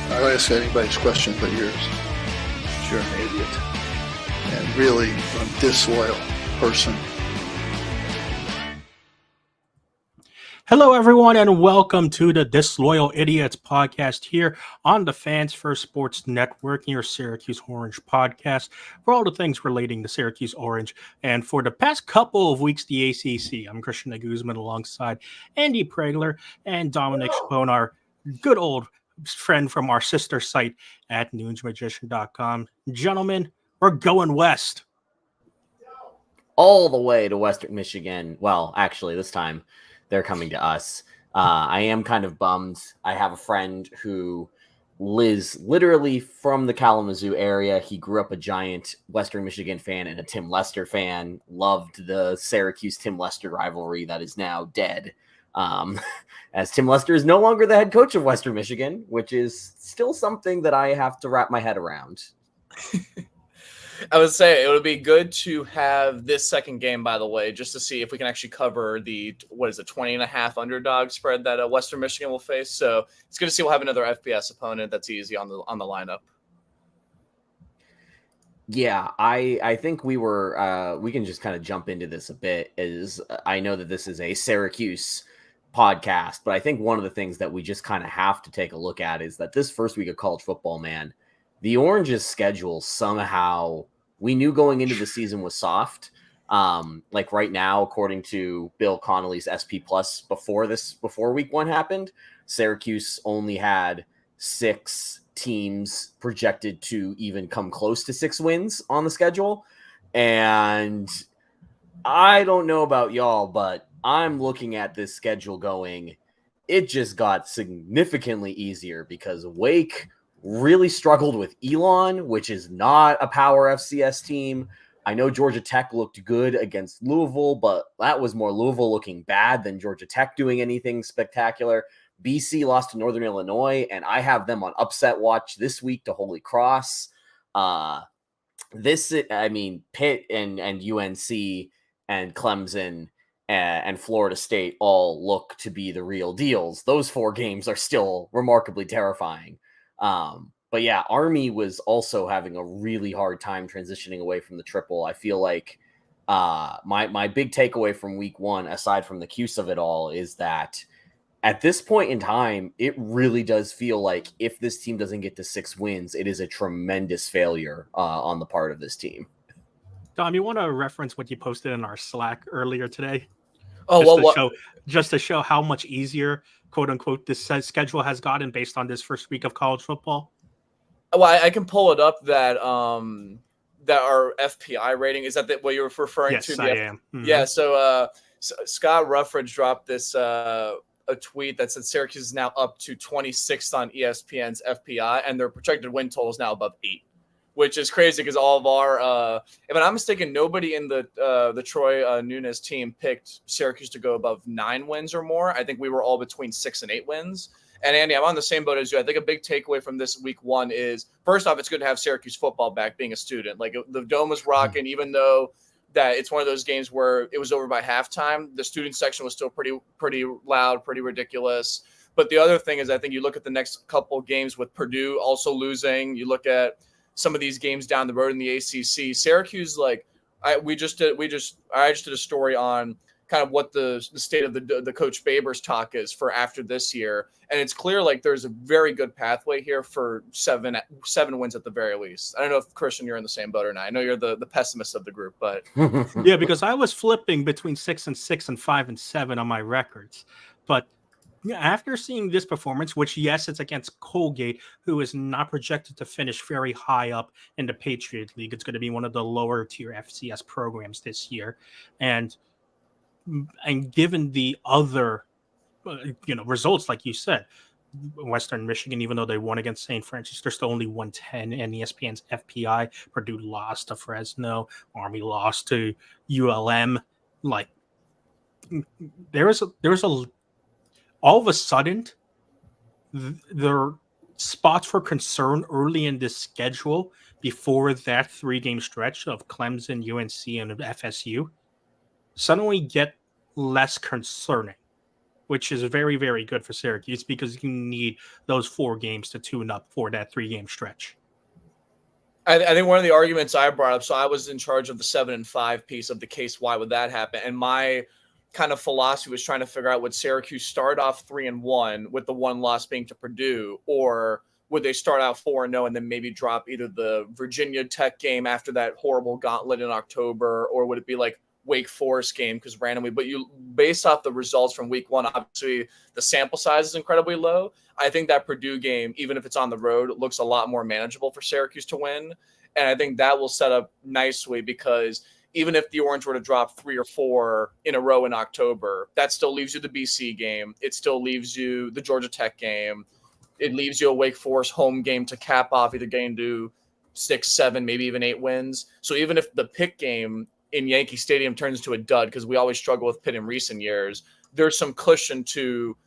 I'll ask anybody's question but yours. You're an idiot. And really a disloyal person. Hello, everyone, and welcome to the Disloyal Idiots podcast here on the Fans First Sports Network, your Syracuse Orange podcast, for all the things relating to Syracuse Orange. And for the past couple of weeks, the ACC. I'm Christian Guzman alongside Andy Pregler and Dominic Chiappone, our good old friend from our sister site at newsmagician.com. Gentlemen, we're going west. All the way to Western Michigan. Well, actually, this time they're coming to us. I am kind of bummed. I have a friend who lives literally from the Kalamazoo area. He grew up a giant Western Michigan fan and a Tim Lester fan. Loved the Syracuse-Tim Lester rivalry that is now dead. As Tim Lester is no longer the head coach of Western Michigan, which is still something that I have to wrap my head around. I would say it would be good to have this second game, by the way, just to see if we can actually cover the, 20.5 underdog spread that Western Michigan will face. So it's good to see we'll have another FBS opponent that's easy on the lineup. Yeah, I think we can just kind of jump into this a bit. As I know that this is a Syracuse podcast, but I think one of the things that we just kind of have to take a look at is that this first week of college football, man, the Orange's schedule somehow we knew going into the season was soft. Like right now, according to Bill Connolly's SP Plus, before week one happened, Syracuse only had 6 teams projected to even come close to 6 wins on the schedule. And I don't know about y'all, but I'm looking at this schedule going, it just got significantly easier because Wake really struggled with Elon, which is not a power FCS team. I know Georgia Tech looked good against Louisville, but that was more Louisville looking bad than Georgia Tech doing anything spectacular. BC lost to Northern Illinois, and I have them on upset watch this week to Holy Cross. Pitt and UNC and Clemson and Florida State all look to be the real deals. Those 4 games are still remarkably terrifying. But yeah, Army was also having a really hard time transitioning away from the triple. I feel like my big takeaway from week one, aside from the cuse of it all, is that at this point in time, it really does feel like if this team doesn't get to 6 wins, it is a tremendous failure on the part of this team. Dom, you want to reference what you posted in our Slack earlier today? Just to show how much easier, quote unquote, this schedule has gotten based on this first week of college football. Well, I can pull it up that that our FPI rating is that what you're referring to. Yes, I am. Mm-hmm. Yeah. So Scott Ruffridge dropped this a tweet that said Syracuse is now up to 26th on ESPN's FPI, and their projected win total is now above 8. Which is crazy because all of our, if I'm not mistaken, nobody in the Troy Nunes team picked Syracuse to go above 9 wins or more. I think we were all between 6 and 8 wins. And Andy, I'm on the same boat as you. I think a big takeaway from this week one is, first off, it's good to have Syracuse football back being a student. Like the Dome was rocking, even though that it's one of those games where it was over by halftime. The student section was still pretty loud, pretty ridiculous. But the other thing is, I think you look at the next couple games with Purdue also losing. You look at some of these games down the road in the ACC. Syracuse, I just did a story on kind of what the state of the Coach Babers talk is for after this year, and it's clear like there's a very good pathway here for seven wins at the very least. I don't know if Christian, you're in the same boat or not. I know you're the pessimist of the group, but yeah, because I was flipping between 6-6 and 5-7 on my records, but after seeing this performance, which, yes, it's against Colgate, who is not projected to finish very high up in the Patriot League. It's going to be one of the lower tier FCS programs this year. And given the other, results, like you said, Western Michigan, even though they won against St. Francis, they're still only 110 in ESPN's FPI. Purdue lost to Fresno. Army lost to ULM. Like, there was a all of a sudden, there are spots for concern early in this schedule before that 3-game stretch of Clemson, UNC, and FSU suddenly get less concerning. which is very, very good for Syracuse because you need those 4 games to tune up for that 3-game stretch. I think one of the arguments I brought up, so I was in charge of the 7-5 piece of the case, why would that happen? And my kind of philosophy was trying to figure out, would Syracuse start off 3-1 with the 1 loss being to Purdue, or would they start out 4-0 and then maybe drop either the Virginia Tech game after that horrible gauntlet in October, or would it be like Wake Forest game because randomly, but you based off the results from week 1, obviously the sample size is incredibly low. I think that Purdue game, even if it's on the road, looks a lot more manageable for Syracuse to win. And I think that will set up nicely because even if the Orange were to drop 3 or 4 in a row in October, that still leaves you the BC game. It still leaves you the Georgia Tech game. It leaves you a Wake Forest home game to cap off, either getting to 6, 7, maybe even 8 wins. So even if the Pitt game in Yankee Stadium turns into a dud, because we always struggle with Pitt in recent years, there's some cushion to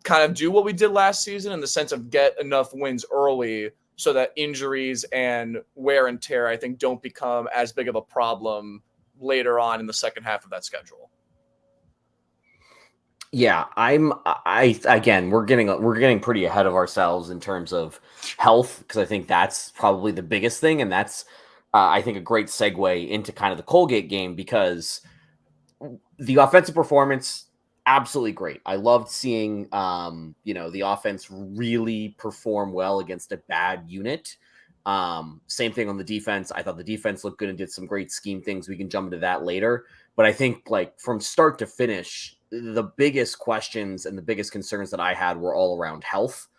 kind of do what we did last season in the sense of get enough wins early so that injuries and wear and tear, I think, don't become as big of a problem later on in the second half of that schedule. Yeah, again, we're getting pretty ahead of ourselves in terms of health, because I think that's probably the biggest thing, and that's I think a great segue into kind of the Colgate game, because the offensive performance, absolutely great. I loved seeing the offense really perform well against a bad unit. Same thing on the defense. I thought the defense looked good and did some great scheme things. We can jump into that later. But I think like from start to finish, the biggest questions and the biggest concerns that I had were all around health.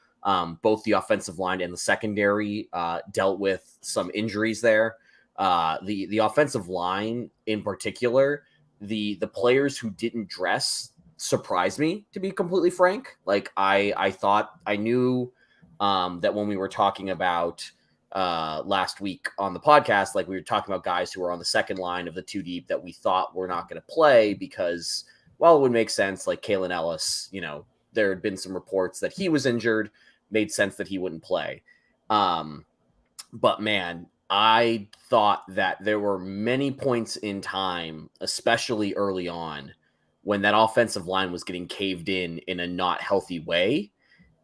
Both the offensive line and the secondary dealt with some injuries there. The offensive line in particular, the players who didn't dress surprised me, to be completely frank. Like I thought I knew that when we were talking about last week on the podcast, like we were talking about guys who were on the second line of the 2 deep that we thought were not going to play because, well, it would make sense. Like Kalen Ellis, there had been some reports that he was injured, made sense that he wouldn't play. But man, I thought that there were many points in time, especially early on, when that offensive line was getting caved in a not healthy way.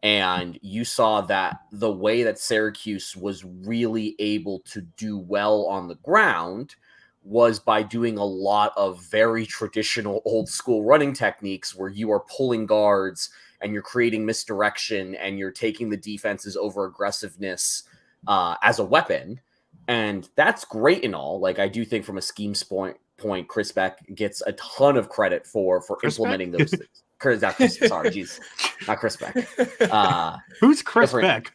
And you saw that the way that Syracuse was really able to do well on the ground was by doing a lot of very traditional old school running techniques where you are pulling guards and you're creating misdirection and you're taking the defense's over aggressiveness as a weapon. And that's great and all. Like, I do think from a scheme point, Chris Beck gets a ton of credit for implementing those things. Not Chris Beck. Who's Chris Beck?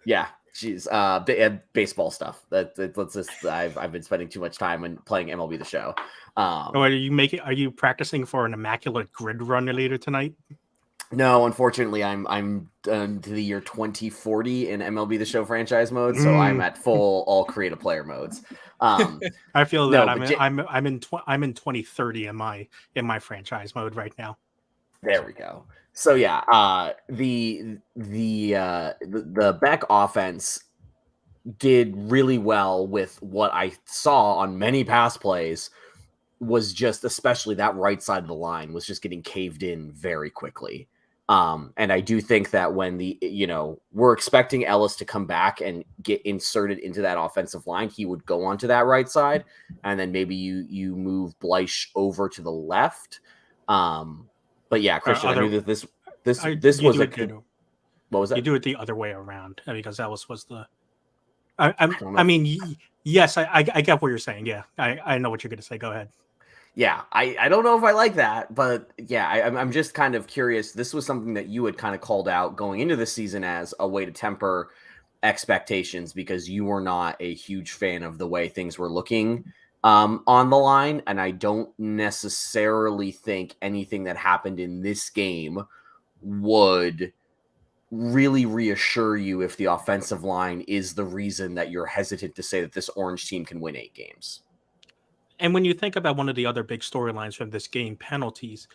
Yeah, geez, baseball stuff. Let's just. I've been spending too much time on playing MLB The Show. Are you practicing for an immaculate grid run later tonight? No, unfortunately, I'm to the year 2040 in MLB The Show franchise mode, so I'm at full all create a player modes. I feel that I'm in 2030 in my franchise mode right now. There we go. So yeah, the Beck offense did really well with what I saw on many pass plays. Was just especially that right side of the line was just getting caved in very quickly. And I do think that when we're expecting Ellis to come back and get inserted into that offensive line, he would go onto that right side, and then maybe you move Bleich over to the left. But yeah, Christian, I knew that this was what was that? You do it the other way around because Ellis was the. Yes, I get what you're saying. Yeah, I know what you're going to say. Go ahead. Yeah, I don't know if I like that, but yeah, I'm just kind of curious. This was something that you had kind of called out going into the season as a way to temper expectations because you were not a huge fan of the way things were looking on the line. And I don't necessarily think anything that happened in this game would really reassure you if the offensive line is the reason that you're hesitant to say that this Orange team can win 8 games. And when you think about one of the other big storylines from this game, penalties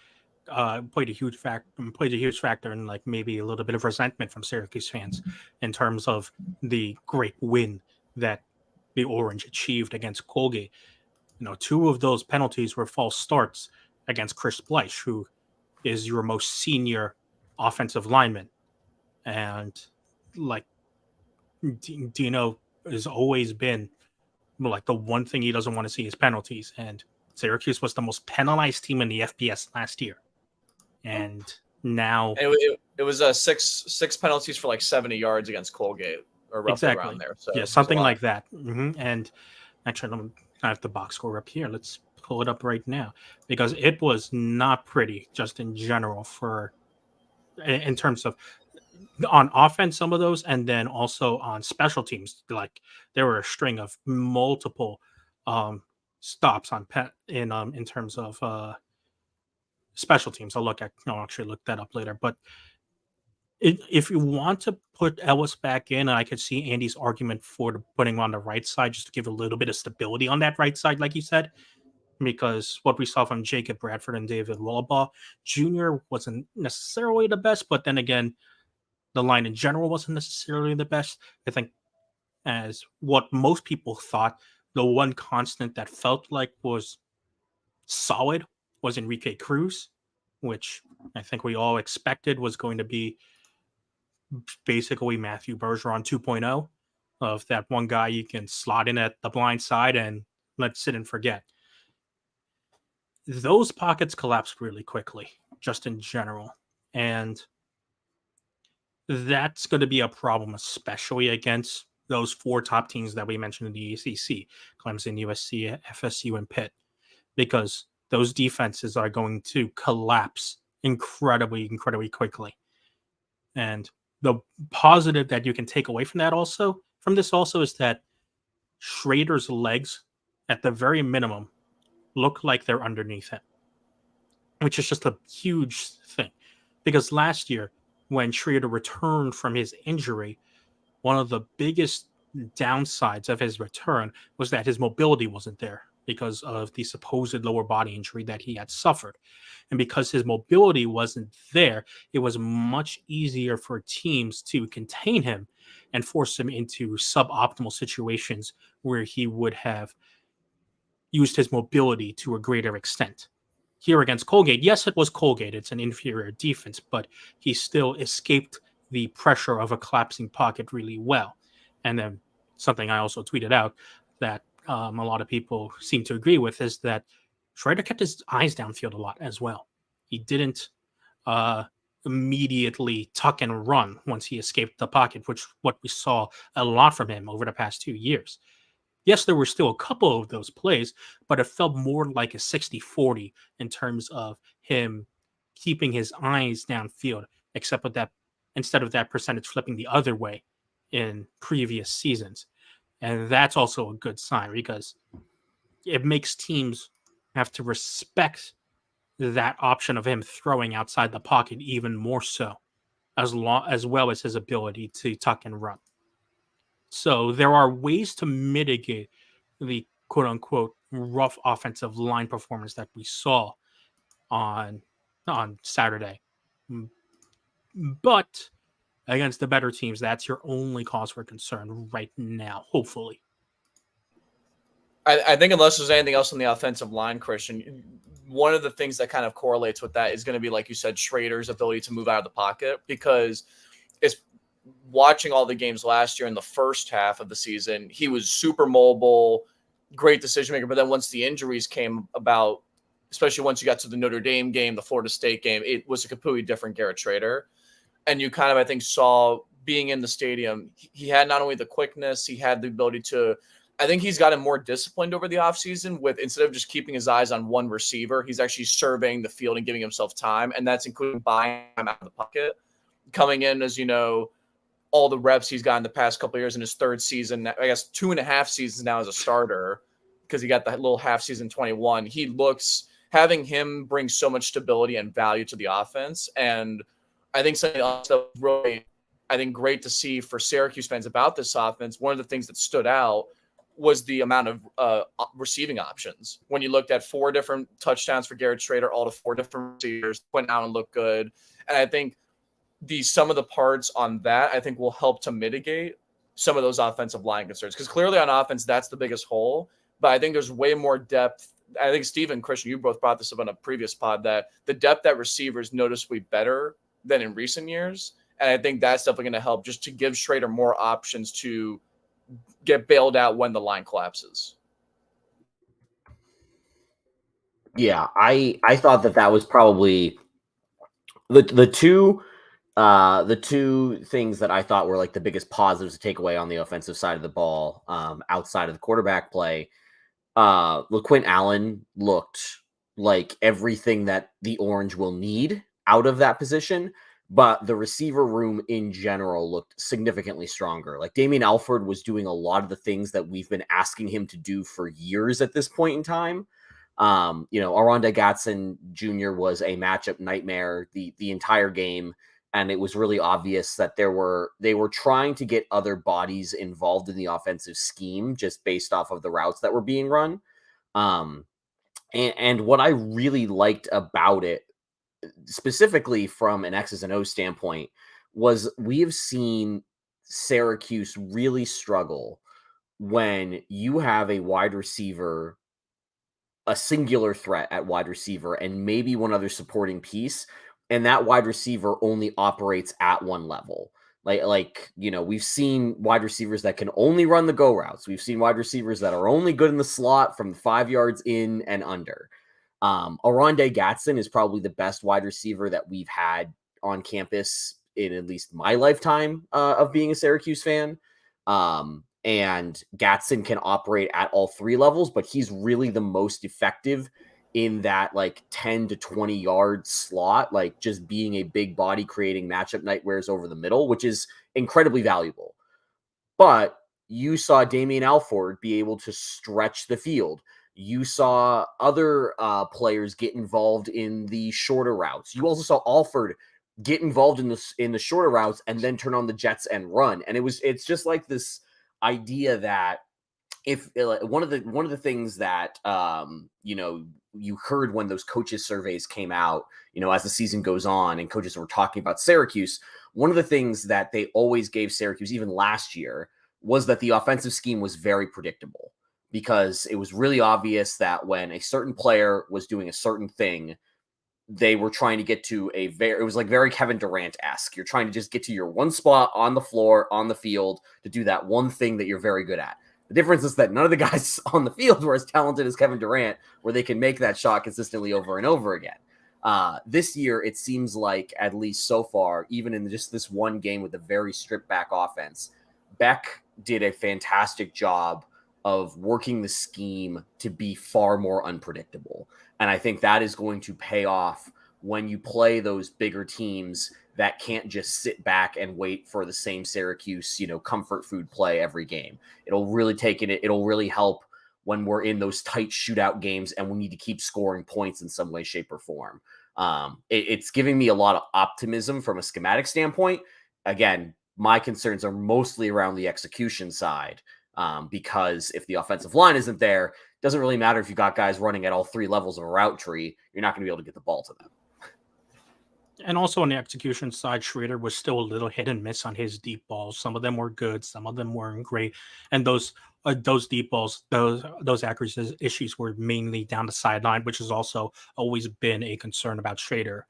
played a huge factor in like maybe a little bit of resentment from Syracuse fans in terms of the great win that the Orange achieved against Colgate. 2 of those penalties were false starts against Chris Bleich, who is your most senior offensive lineman. And like Dino has always been like the one thing he doesn't want to see is penalties. And Syracuse was the most penalized team in the FBS last year. And now it was six penalties for like 70 yards against Colgate or roughly around there. So yeah, something like that. And actually, I have the box score up here. Let's pull it up right now because it was not pretty just in general in terms of on offense, some of those, and then also on special teams. Like there were a string of multiple stops on in terms of special teams. I'll actually look that up later. But if you want to put Ellis back in, I could see Andy's argument for putting him on the right side just to give a little bit of stability on that right side, like you said. Because what we saw from Jacob Bradford and David Wallabaugh Jr. wasn't necessarily the best, but then again, the line in general wasn't necessarily the best. I think as what most people thought, the one constant that felt like was solid was Enrique Cruz, which I think we all expected was going to be basically Matthew Bergeron 2.0 of that one guy you can slot in at the blind side and let sit and forget. Those pockets collapsed really quickly, just in general. And that's going to be a problem, especially against those four top teams that we mentioned in the ACC, Clemson, USC, FSU, and Pitt, because those defenses are going to collapse incredibly quickly. And the positive that you can take away from this also is that Schrader's legs, at the very minimum, look like they're underneath him, which is just a huge thing. Because last year, when Schrader returned from his injury, one of the biggest downsides of his return was that his mobility wasn't there because of the supposed lower body injury that he had suffered. And because his mobility wasn't there, it was much easier for teams to contain him and force him into suboptimal situations where he would have used his mobility to a greater extent. Here against Colgate, yes, it was Colgate. It's an inferior defense, but he still escaped the pressure of a collapsing pocket really well. And then something I also tweeted out that a lot of people seem to agree with is that Schrader kept his eyes downfield a lot as well. He didn't immediately tuck and run once he escaped the pocket, which what we saw a lot from him over the past 2 years. Yes, there were still a couple of those plays, but it felt more like a 60-40 in terms of him keeping his eyes downfield, except with that, instead of that percentage flipping the other way in previous seasons. And that's also a good sign because it makes teams have to respect that option of him throwing outside the pocket even more so, as well as his ability to tuck and run. So there are ways to mitigate the quote-unquote rough offensive line performance that we saw on Saturday. But against the better teams, that's your only cause for concern right now, hopefully. I think unless there's anything else on the offensive line, Christian, one of the things that kind of correlates with that is going to be, like you said, Schrader's ability to move out of the pocket, because it's watching all the games last year in the first half of the season, he was super mobile, great decision maker. But then once the injuries came about, especially once you got to the Notre Dame game, the Florida State game, it was a completely different Garrett Schrader. And you kind of, I think, saw being in the stadium, he had not only the quickness, he had the ability to, I think he's gotten more disciplined over the offseason with, instead of just keeping his eyes on one receiver, he's actually surveying the field and giving himself time. And that's including buying him out of the pocket, coming in, as you know, all the reps he's gotten the past couple of years in his third season, I guess 2.5 seasons now as a starter, because he got that little half season 21. He looks, having him bring so much stability and value to the offense. And I think something else that was really, I think, great to see for Syracuse fans about this offense, one of the things that stood out was the amount of receiving options. When you looked at 4 different touchdowns for Garrett Schrader, all to 4 different receivers, went out and looked good. And I think the sum of the parts on that, I think, will help to mitigate some of those offensive line concerns. Because clearly on offense, that's the biggest hole. But I think there's way more depth I think Steve and Christian, you both brought this up on a previous pod, that the depth at receiver is noticeably better than in recent years. And I think that's definitely going to help just to give Schrader more options to get bailed out when the line collapses. Yeah, I thought that was probably the two things that I thought were like the biggest positives to take away on the offensive side of the ball, outside of the quarterback play. LaQuint Allen looked like everything that the Orange will need out of that position, but the receiver room in general looked significantly stronger. Like Damian Alford was doing a lot of the things that we've been asking him to do for years at this point in time. Aronde Gatson Jr. was a matchup nightmare the entire game, and it was really obvious that they were trying to get other bodies involved in the offensive scheme just based off of the routes that were being run. And what I really liked about it, specifically from an X's and O's standpoint, was we have seen Syracuse really struggle when you have a wide receiver, a singular threat at wide receiver, and maybe one other supporting piece, and that wide receiver only operates at one level. We've seen wide receivers that can only run the go routes. We've seen wide receivers that are only good in the slot from 5 yards in and under. Aronde Gatson is probably the best wide receiver that we've had on campus in at least my lifetime of being a Syracuse fan. And Gatson can operate at all three levels, but he's really the most effective in that like 10 to 20 yard slot, like just being a big body, creating matchup nightmares over the middle, which is incredibly valuable. But you saw Damian Alford be able to stretch the field. You saw other players get involved in the shorter routes. You also saw Alford get involved in the shorter routes and then turn on the jets and run. And it's just like this idea that if one of the things that you heard when those coaches surveys came out, as the season goes on and coaches were talking about Syracuse, one of the things that they always gave Syracuse, even last year, was that the offensive scheme was very predictable, because it was really obvious that when a certain player was doing a certain thing, they were trying to get to it was like very Kevin Durant-esque. You're trying to just get to your one spot on the floor, on the field, to do that one thing that you're very good at. The difference is that none of the guys on the field were as talented as Kevin Durant, where they can make that shot consistently over and over again. This year, it seems like, at least so far, even in just this one game with a very stripped back offense, Beck did a fantastic job of working the scheme to be far more unpredictable. And I think that is going to pay off when you play those bigger teams that can't just sit back and wait for the same Syracuse, comfort food play every game. It'll really help when we're in those tight shootout games and we need to keep scoring points in some way, shape, or form. It's giving me a lot of optimism from a schematic standpoint. Again, my concerns are mostly around the execution side, because if the offensive line isn't there, it doesn't really matter if you got guys running at all three levels of a route tree. You're not going to be able to get the ball to them. And also on the execution side, Schrader was still a little hit and miss on his deep balls. Some of them were good, some of them weren't great. And those deep balls, those accuracy issues were mainly down the sideline, which has also always been a concern about Schrader.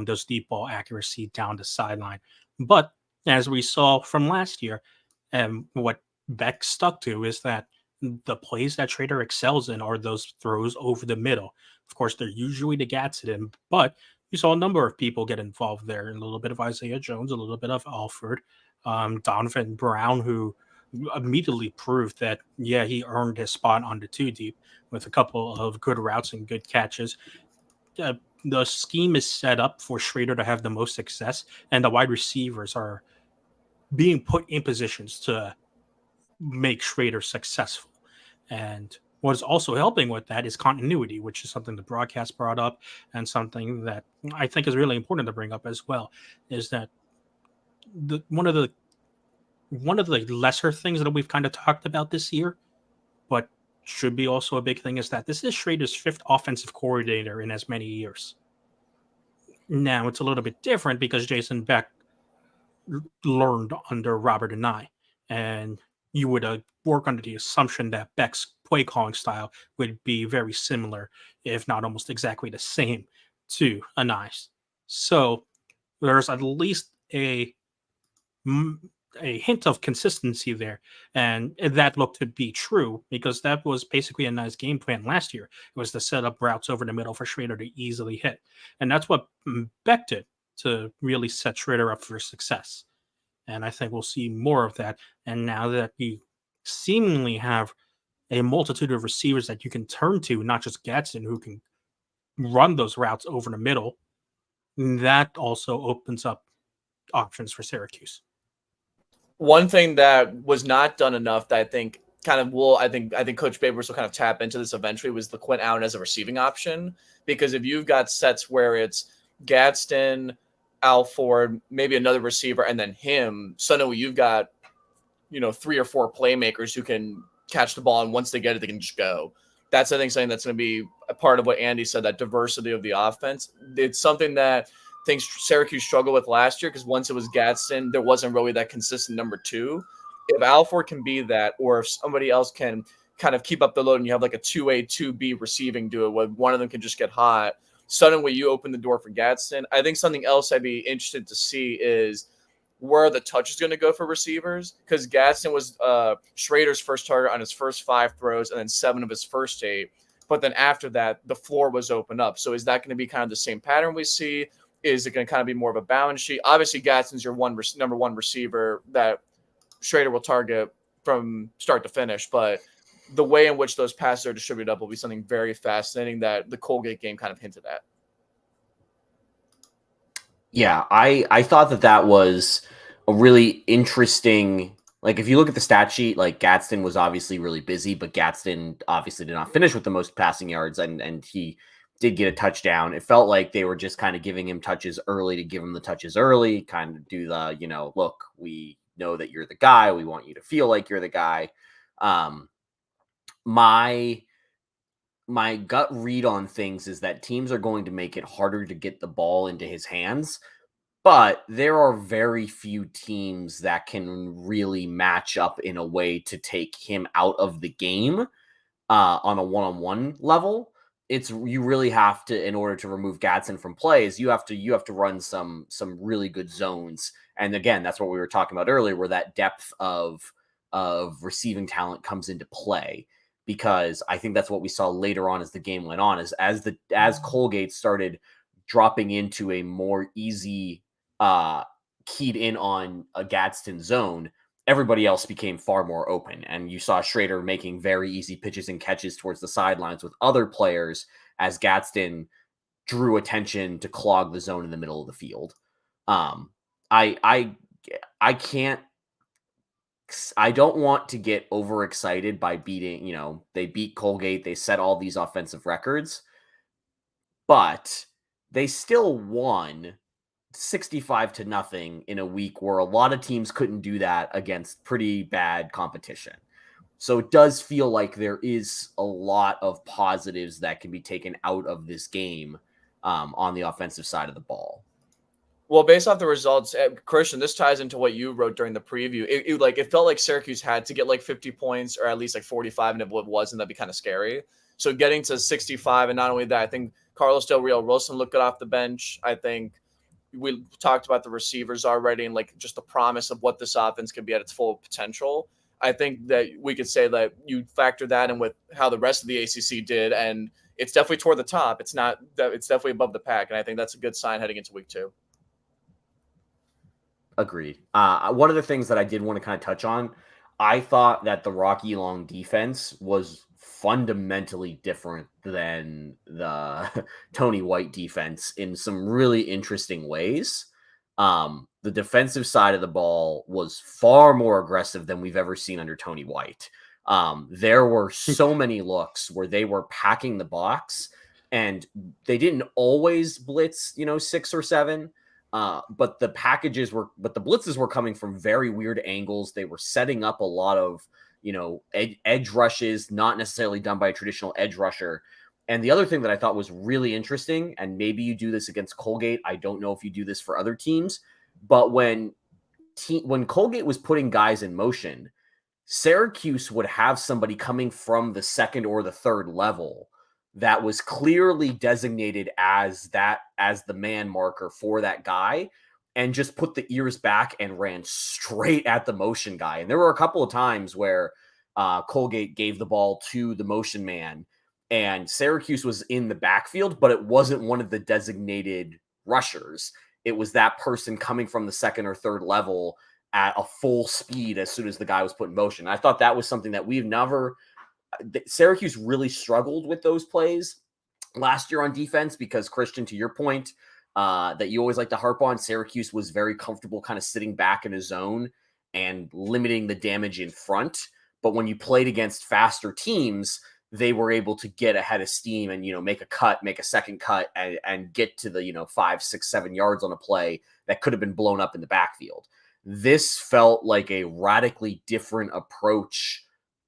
Those deep ball accuracy down the sideline. But as we saw from last year, what Beck stuck to is that the plays that Schrader excels in are those throws over the middle. Of course, they're usually to Gadsden, but you saw a number of people get involved there. A little bit of Isaiah Jones, a little bit of Alford, Donovan Brown, who immediately proved that, he earned his spot on the two deep with a couple of good routes and good catches. The scheme is set up for Schrader to have the most success, and the wide receivers are being put in positions to make Schrader successful. And what is also helping with that is continuity, which is something the broadcast brought up, and something that I think is really important to bring up as well, is that one of the lesser things that we've kind of talked about this year, but should be also a big thing, is that this is Schrader's fifth offensive coordinator in as many years. Now, it's a little bit different because Jason Beck learned under Robert and I, and you would work under the assumption that Beck's play calling style would be very similar, if not almost exactly the same, to Anais. So there's at least a hint of consistency there, and that looked to be true because that was basically a nice game plan last year. It was to set up routes over the middle for Schrader to easily hit, and that's what Beck did to really set Schrader up for success. And I think we'll see more of that. And now that we seemingly have a multitude of receivers that you can turn to, not just Gadsden, who can run those routes over the middle, that also opens up options for Syracuse. One thing that was not done enough that I think kind of will, I think Coach Babers will kind of tap into this eventually, was the Quinn Allen as a receiving option. Because if you've got sets where it's Gadsden, Alford, maybe another receiver, and then him, suddenly you've got, 3 or 4 playmakers who can catch the ball, and once they get it, they can just go. That's, I think, something that's going to be a part of what Andy said, that diversity of the offense. It's something that things Syracuse struggled with last year, because once it was Gadsden, there wasn't really that consistent number 2. If Alford can be that, or if somebody else can kind of keep up the load and you have like a 2A, 2B receiving duo where one of them can just get hot, suddenly you open the door for Gadsden. I think something else I'd be interested to see is where the touch is going to go for receivers, because Gadsden was Schrader's first target on his first 5 throws and then 7 of his first 8. But then after that, the floor was open up. So is that going to be kind of the same pattern we see? Is it going to kind of be more of a balance sheet? Obviously, Gadsden's your number 1 receiver that Schrader will target from start to finish. But the way in which those passes are distributed up will be something very fascinating that the Colgate game kind of hinted at. Yeah, I thought that was a really interesting, like if you look at the stat sheet, like Gadsden was obviously really busy, but Gadsden obviously did not finish with the most passing yards, and he did get a touchdown. It felt like they were just kind of giving him touches early to give him the touches early, kind of do the, look, we know that you're the guy. We want you to feel like you're the guy. My gut read on things is that teams are going to make it harder to get the ball into his hands, but there are very few teams that can really match up in a way to take him out of the game on a one-on-one level. You really have to, in order to remove Gadsden from plays, you have to run some really good zones. And again, that's what we were talking about earlier, where that depth of receiving talent comes into play. Because I think that's what we saw later on as the game went on, as Colgate started dropping into a more easy keyed in on a Gadsden zone, everybody else became far more open. And you saw Schrader making very easy pitches and catches towards the sidelines with other players as Gadsden drew attention to clog the zone in the middle of the field. I don't want to get overexcited by beating, they beat Colgate, they set all these offensive records, but they still won 65-0 in a week where a lot of teams couldn't do that against pretty bad competition. So it does feel like there is a lot of positives that can be taken out of this game on the offensive side of the ball. Well, based off the results, Christian, this ties into what you wrote during the preview. It felt like Syracuse had to get like 50 points or at least like 45, and if it wasn't, that'd be kind of scary. So getting to 65, and not only that, I think Carlos Del Rio Wilson looked good off the bench. I think we talked about the receivers already and like just the promise of what this offense could be at its full potential. I think that we could say that you factor that in with how the rest of the ACC did, and it's definitely toward the top. It's definitely above the pack, and I think that's a good sign heading into week 2. Agreed. One of the things that I did want to kind of touch on, I thought that the Rocky Long defense was fundamentally different than the Tony White defense in some really interesting ways. The defensive side of the ball was far more aggressive than we've ever seen under Tony White. There were so many looks where they were packing the box, and they didn't always blitz, 6 or 7. But the blitzes were coming from very weird angles. They were setting up a lot of, edge rushes, not necessarily done by a traditional edge rusher. And the other thing that I thought was really interesting, and maybe you do this against Colgate, I don't know if you do this for other teams, but when Colgate was putting guys in motion, Syracuse would have somebody coming from the second or the third level that was clearly designated as the man marker for that guy, and just put the ears back and ran straight at the motion guy. And there were a couple of times where Colgate gave the ball to the motion man, and Syracuse was in the backfield, but it wasn't one of the designated rushers. It was that person coming from the second or third level at a full speed as soon as the guy was put in motion. I thought that was something that Syracuse really struggled with those plays last year on defense, because Christian, to your point, that you always like to harp on, Syracuse was very comfortable kind of sitting back in a zone and limiting the damage in front. But when you played against faster teams, they were able to get ahead of steam and, make a second cut and get to the, 5, 6, 7 yards on a play that could have been blown up in the backfield. This felt like a radically different approach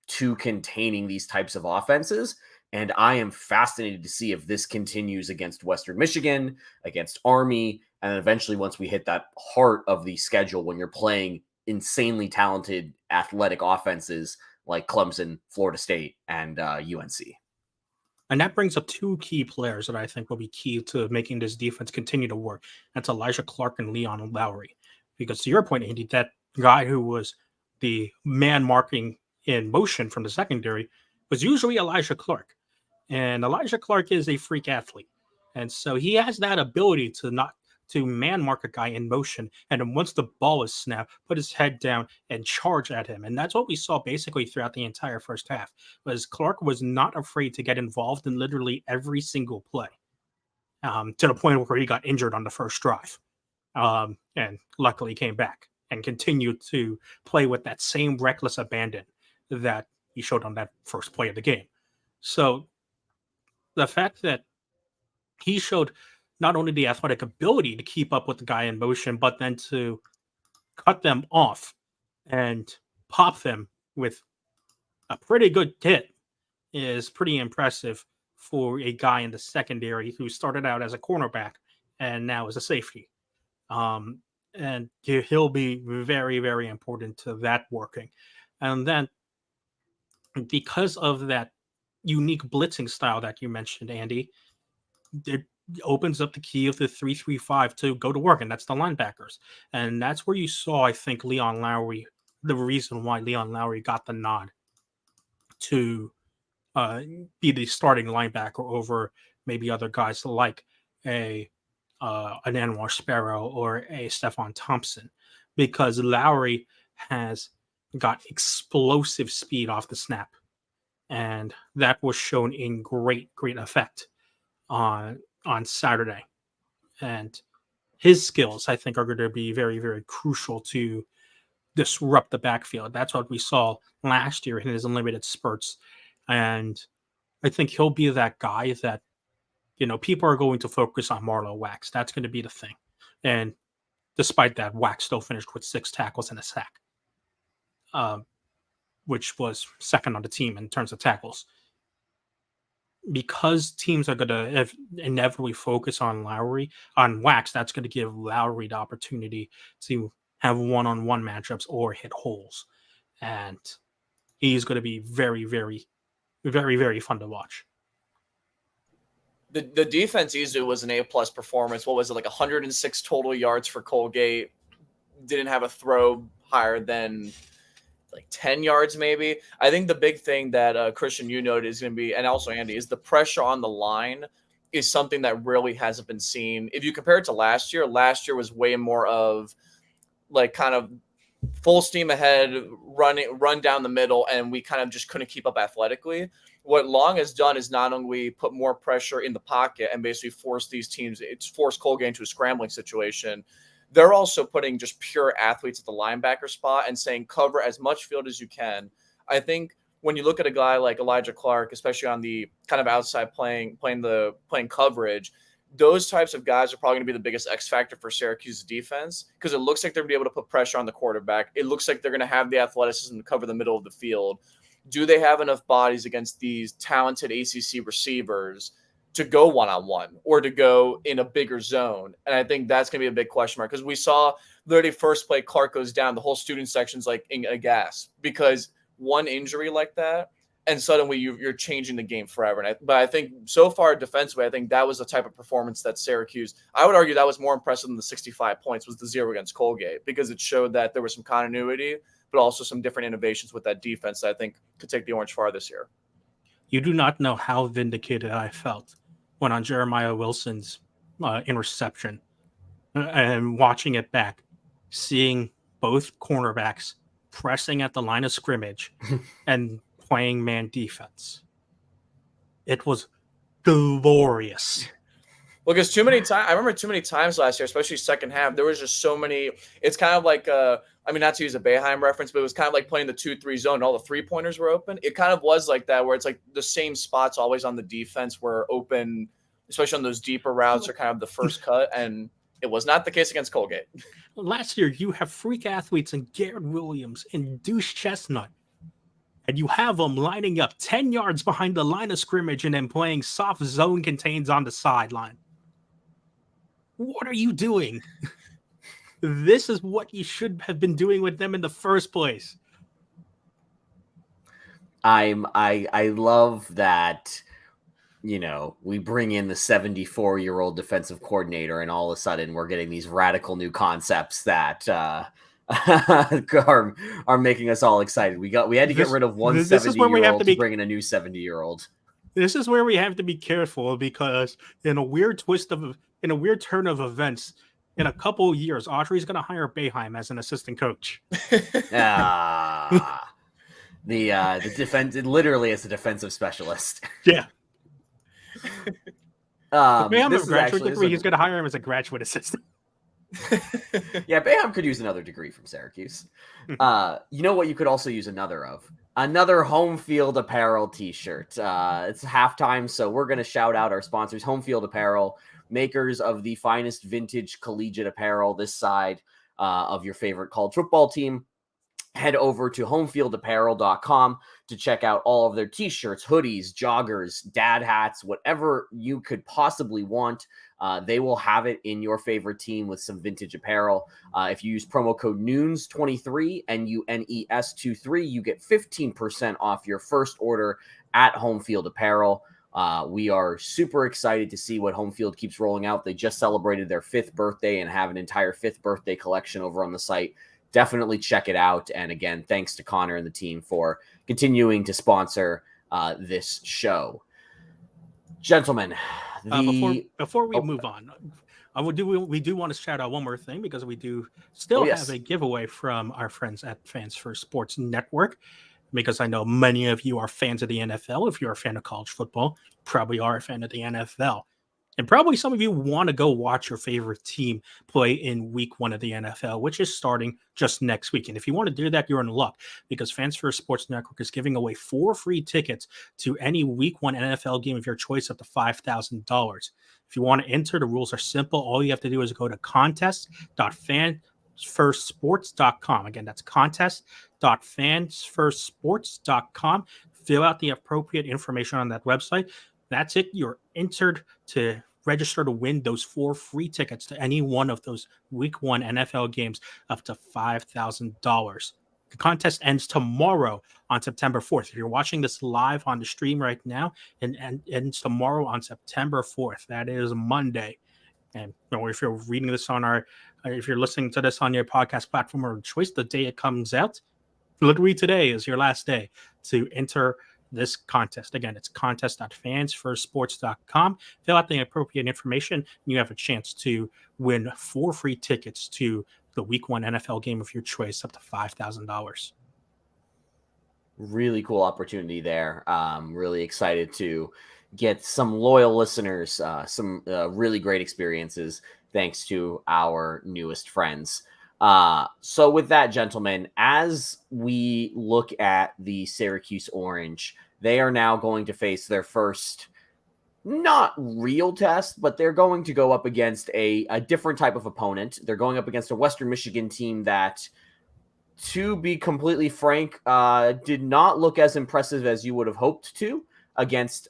to containing these types of offenses. And I am fascinated to see if this continues against Western Michigan, against Army, and then eventually once we hit that heart of the schedule when you're playing insanely talented athletic offenses like Clemson, Florida State, and UNC. And that brings up two key players that I think will be key to making this defense continue to work. That's Elijah Clark and Leon Lowry. Because to your point, Andy, that guy who was the man marking in motion from the secondary was usually Elijah Clark. And Elijah Clark is a freak athlete. And so he has that ability to man mark a guy in motion. And then once the ball is snapped, put his head down and charge at him. And that's what we saw basically throughout the entire first half, was Clark was not afraid to get involved in literally every single play, to the point where he got injured on the first drive. And luckily came back and continued to play with that same reckless abandon that he showed on that first play of the game. So the fact that he showed not only the athletic ability to keep up with the guy in motion, but then to cut them off and pop them with a pretty good hit is pretty impressive for a guy in the secondary who started out as a cornerback and now is a safety. And he'll be very, very important to that working. And then because of that unique blitzing style that you mentioned, Andy, it opens up the key of the 3-3-5 to go to work, and that's the linebackers. And that's where you saw, I think, Leon Lowry, the reason why Leon Lowry got the nod to be the starting linebacker over maybe other guys like an Anwar Sparrow or a Stephon Thompson, because Lowry has got explosive speed off the snap. And that was shown in great effect on Saturday. And his skills, I think, are going to be very, very crucial to disrupt the backfield. That's what we saw last year in his unlimited spurts. And I think he'll be that guy that, people are going to focus on Marlowe Wax. That's going to be the thing. And despite that, Wax still finished with 6 tackles and a sack, which was second on the team in terms of tackles. Because teams are going to inevitably focus on Wax, that's going to give Lowry the opportunity to have one-on-one matchups or hit holes. And he's going to be very, very, very, very fun to watch. The defense easily was an A-plus performance. What was it, like 106 total yards for Colgate? Didn't have a throw higher than like 10 yards maybe. I think the big thing that Christian, you noted is going to be, and also Andy, is the pressure on the line is something that really hasn't been seen. If you compare it to last year was way more of like kind of full steam ahead, run down the middle, and we kind of just couldn't keep up athletically. What Long has done is not only put more pressure in the pocket and basically force Colgate into a scrambling situation, they're also putting just pure athletes at the linebacker spot and saying cover as much field as you can. I think when you look at a guy like Elijah Clark, especially on the kind of outside playing coverage, those types of guys are probably going to be the biggest X factor for Syracuse's defense, because it looks like they're going to be able to put pressure on the quarterback. It looks like they're going to have the athleticism to cover the middle of the field. Do they have enough bodies against these talented ACC receivers to go one-on-one or to go in a bigger zone? And I think that's going to be a big question mark, because we saw literally first play Clark goes down, the whole student section's like in a gas, because one injury like that, and suddenly you're changing the game forever. But I think so far defensively, I think that was the type of performance that Syracuse, I would argue that was more impressive than the 65 points, was the 0 against Colgate, because it showed that there was some continuity, but also some different innovations with that defense that I think could take the Orange far this year. You do not know how vindicated I felt when on Jeremiah Wilson's interception and watching it back, seeing both cornerbacks pressing at the line of scrimmage and playing man defense. It was glorious. Well, because I remember too many times last year, especially second half, there was just so many. It's kind of like, not to use a Boeheim reference, but it was kind of like playing the 2-3 zone. All the 3-pointers were open. It kind of was like that, where it's like the same spots always on the defense were open, especially on those deeper routes or kind of the first cut. And it was not the case against Colgate. Last year, you have freak athletes in Garrett Williams and Deuce Chestnut, and you have them lining up 10 yards behind the line of scrimmage and then playing soft zone contains on the sideline. What are you doing? This is what you should have been doing with them in the first place. I love that, we bring in the 74-year-old defensive coordinator, and all of a sudden we're getting these radical new concepts that are making us all excited. We had to get rid of one 70-year-old to bring in a new 70-year-old. This is where we have to be careful, because in a weird turn of events, in a couple of years, Autry's going to hire Boeheim as an assistant coach. The defense, literally as a defensive specialist. Yeah. Boeheim has a graduate actually, degree. He's going to hire him as a graduate assistant. Yeah, Boeheim could use another degree from Syracuse. You know what you could also use another of? Another Home Field Apparel t-shirt. It's halftime, so we're going to shout out our sponsors, Home Field Apparel, makers of the finest vintage collegiate apparel this side of your favorite college football team. Head over to homefieldapparel.com to check out all of their t-shirts, hoodies, joggers, dad hats, whatever you could possibly want. They will have it in your favorite team with some vintage apparel. If you use promo code NEWS23, NUNES23, you get 15% off your first order at Home Field Apparel. We are super excited to see what Home Field keeps rolling out. They just celebrated their 5th birthday and have an entire 5th birthday collection over on the site. Definitely check it out. And again, thanks to Connor and the team for continuing to sponsor this show. Gentlemen, before we move on, we do want to shout out one more thing, because we do still have a giveaway from our friends at Fans First Sports Network, because I know many of you are fans of the NFL. If you're a fan of college football, you probably are a fan of the NFL. And probably some of you want to go watch your favorite team play in week 1 of the NFL, which is starting just next week. And if you want to do that, you're in luck, because Fans First Sports Network is giving away 4 free tickets to any week 1 NFL game of your choice, up to $5,000. If you want to enter, the rules are simple. All you have to do is go to contest.fansfirstsports.com. Again, that's contest.fansfirstsports.com. Fill out the appropriate information on that website. That's it. You're entered to register to win those 4 free tickets to any one of those week 1 NFL games, up to $5,000. The contest ends tomorrow on September 4th. If you're watching this live on the stream right now, and ends tomorrow on September 4th. That is Monday. And if you're reading this if you're listening to this on your podcast platform of choice, the day it comes out, literally today is your last day to enter this contest. Again, it's contest.fansfirstsports.com. Fill out the appropriate information, and you have a chance to win 4 free tickets to the week 1 NFL game of your choice, up to $5,000. Really cool opportunity there. Really excited to get some loyal listeners, some really great experiences, thanks to our newest friends. So with that, gentlemen, as we look at the Syracuse Orange, they are now going to face their first, not real test, but they're going to go up against a different type of opponent. They're going up against a Western Michigan team that, to be completely frank, did not look as impressive as you would have hoped to against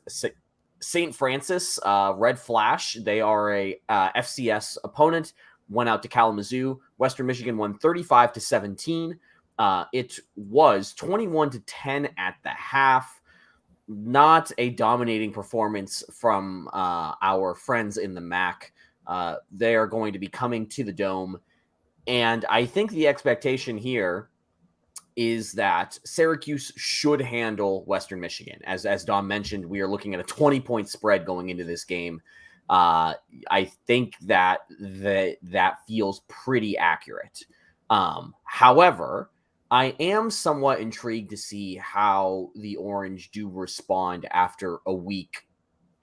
St. Francis, Red Flash. They are a FCS opponent. Went out to Kalamazoo. Western Michigan won 35-17. It was 21-10 at the half. Not a dominating performance from our friends in the MAC. They are going to be coming to the Dome. And I think the expectation here is that Syracuse should handle Western Michigan. As Dom mentioned, we are looking at a 20-point spread going into this game. I think that feels pretty accurate. However, I am somewhat intrigued to see how the Orange do respond after a week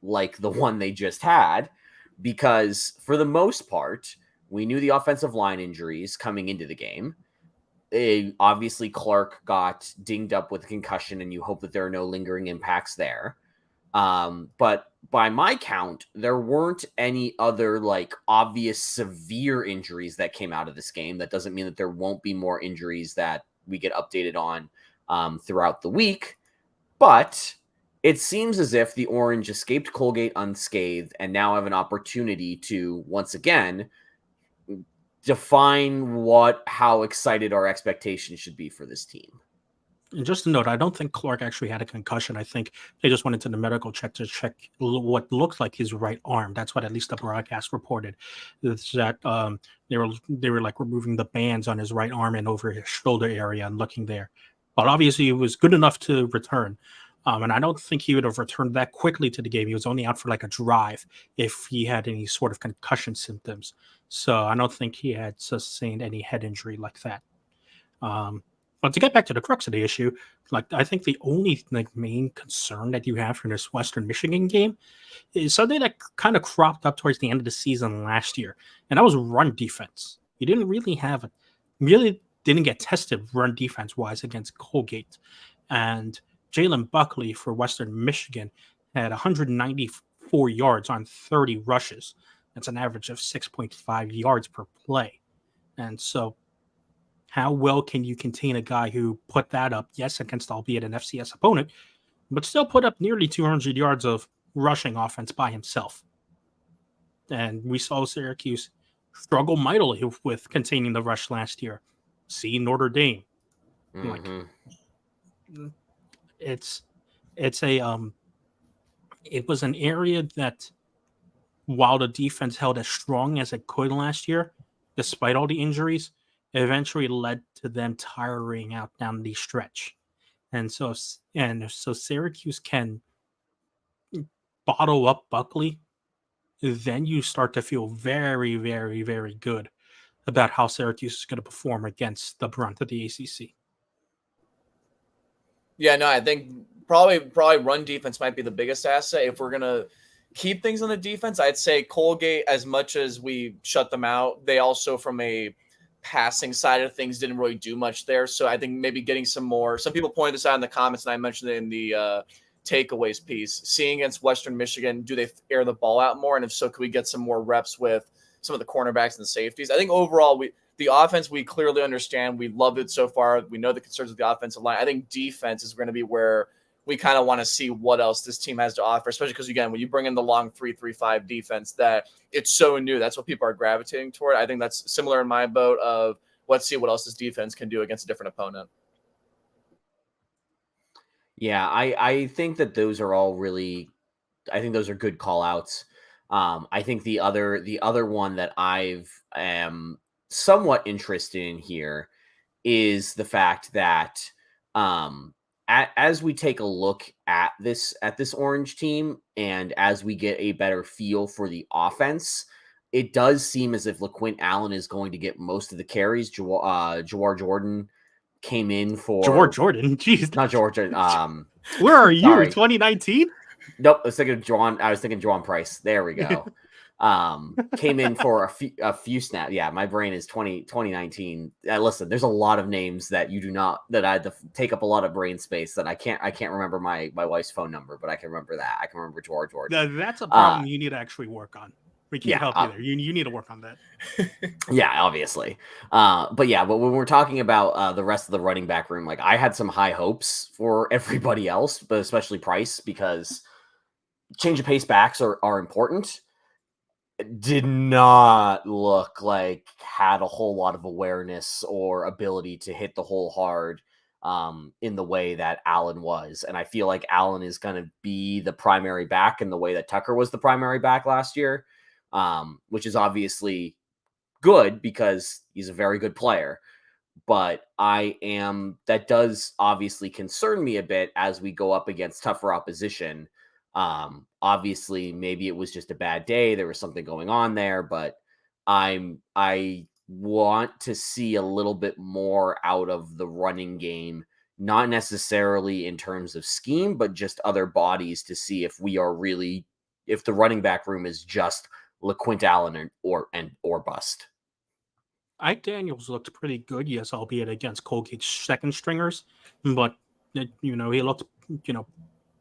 like the one they just had, because for the most part, we knew the offensive line injuries coming into the game. Obviously, Clark got dinged up with a concussion, and you hope that there are no lingering impacts there. But by my count, there weren't any other like obvious severe injuries that came out of this game. That doesn't mean that there won't be more injuries that we get updated on throughout the week. But it seems as if the Orange escaped Colgate unscathed and now have an opportunity to, once again, define how excited our expectations should be for this team. And just a note, I don't think Clark actually had a concussion. I think they just went into the medical check to check what looked like his right arm. That's what at least the broadcast reported. Is that they were like removing the bands on his right arm and over his shoulder area and looking there. But obviously, he was good enough to return. And I don't think he would have returned that quickly to the game. He was only out for like a drive if he had any sort of concussion symptoms. So I don't think he had sustained any head injury like that. But to get back to the crux of the issue, like I think the only main concern that you have for this Western Michigan game is something that kind of cropped up towards the end of the season last year, and that was run defense. You didn't really didn't get tested run defense wise against Colgate, and Jalen Buckley for Western Michigan had 194 yards on 30 rushes. That's an average of 6.5 yards per play, and so. How well can you contain a guy who put that up, yes, against albeit an FCS opponent, but still put up nearly 200 yards of rushing offense by himself? And we saw Syracuse struggle mightily with containing the rush last year. See Notre Dame. Mm-hmm. It was an area that, while the defense held as strong as it could last year, despite all the injuries, eventually led to them tiring out down the stretch. And so Syracuse can bottle up Buckley, then you start to feel very, very, very good about how Syracuse is going to perform against the brunt of the ACC. Yeah, no, I think probably run defense might be the biggest asset. If we're going to keep things on the defense, I'd say Colgate, as much as we shut them out, they also, from a passing side of things, didn't really do much there. So I think maybe getting some people pointed this out in the comments, and I mentioned it in the takeaways piece. Seeing against Western Michigan, do they air the ball out more? And if so, could we get some more reps with some of the cornerbacks and the safeties? I think overall, the offense, we clearly understand. We loved it so far. We know the concerns with the offensive line. I think defense is going to be where we kind of want to see what else this team has to offer, especially because, again, when you bring in the long 3-3-5 defense, that it's so new. That's what people are gravitating toward. I think that's similar in my boat of let's see what else this defense can do against a different opponent. Yeah, I think that those are all really – I think those are good call-outs. I think the other one that am somewhat interested in here is the fact that as we take a look at this Orange team, and as we get a better feel for the offense, it does seem as if LaQuint Allen is going to get most of the carries. Jawar Jordan came in for Jordan. Jeez, not Jordan. Where are you? Sorry. 2019? Nope. I was thinking Juwan Price. There we go. Came in for a few snaps. Yeah, my brain is 2019. Listen, there's a lot of names that I had to take up a lot of brain space that I can't remember my wife's phone number, but I can remember that. I can remember George Jordan. That's a problem you need to actually work on. We can't help you there. You need to work on that. Yeah, obviously. But when we're talking about the rest of the running back room, like I had some high hopes for everybody else, but especially Price, because change of pace backs are important. did not look like had a whole lot of awareness or ability to hit the hole hard in the way that Allen was. And I feel like Allen is going to be the primary back in the way that Tucker was the primary back last year, which is obviously good because he's a very good player. But that does obviously concern me a bit as we go up against tougher opposition. Obviously, maybe it was just a bad day. There was something going on there, but I want to see a little bit more out of the running game, not necessarily in terms of scheme, but just other bodies to see if if the running back room is just LaQuint Allen or bust. Ike Daniels looked pretty good, yes, albeit against Colgate's second stringers, but he looked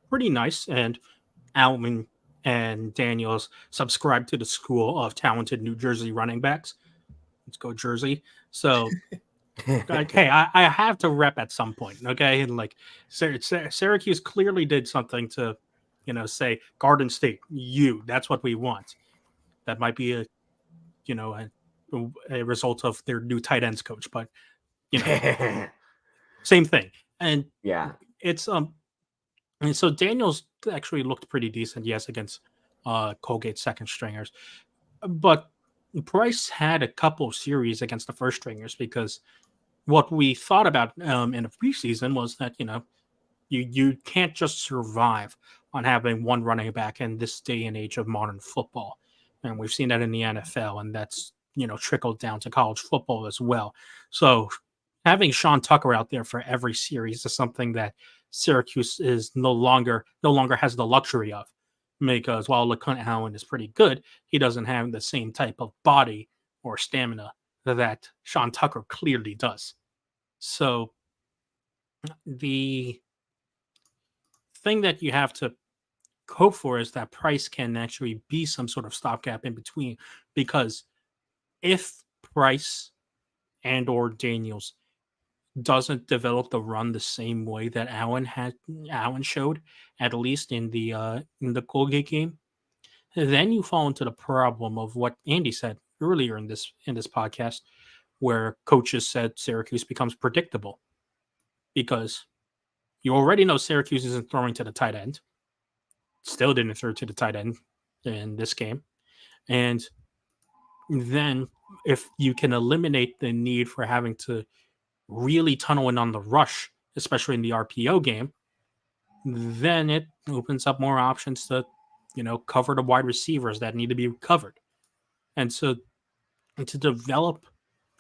pretty nice. And Allen and Daniels subscribe to the school of talented New Jersey running backs. Let's go Jersey. So, okay, I have to rep at some point, okay? And like Syracuse clearly did something to, say Garden State, that's what we want. That might be a result of their new tight ends coach, but same thing. And yeah, it's and so Daniels actually looked pretty decent, yes, against Colgate second stringers, but Price had a couple of series against the first stringers because what we thought about in the preseason was that you can't just survive on having one running back in this day and age of modern football, and we've seen that in the NFL, and that's trickled down to college football as well. So having Sean Tucker out there for every series is something that Syracuse is no longer has the luxury of, because while LaQuint Allen is pretty good, he doesn't have the same type of body or stamina that Sean Tucker clearly does. So the thing that you have to hope for is that Price can actually be some sort of stopgap in between, because if Price and or Daniels doesn't develop the run the same way that Allen showed, at least in the Colgate game, then you fall into the problem of what Andy said earlier in this podcast, where coaches said Syracuse becomes predictable, because you already know Syracuse isn't throwing to the tight end. Still didn't throw to the tight end in this game. And then if you can eliminate the need for having to really tunnel in on the rush, especially in the RPO game, then it opens up more options to, cover the wide receivers that need to be covered. And so to develop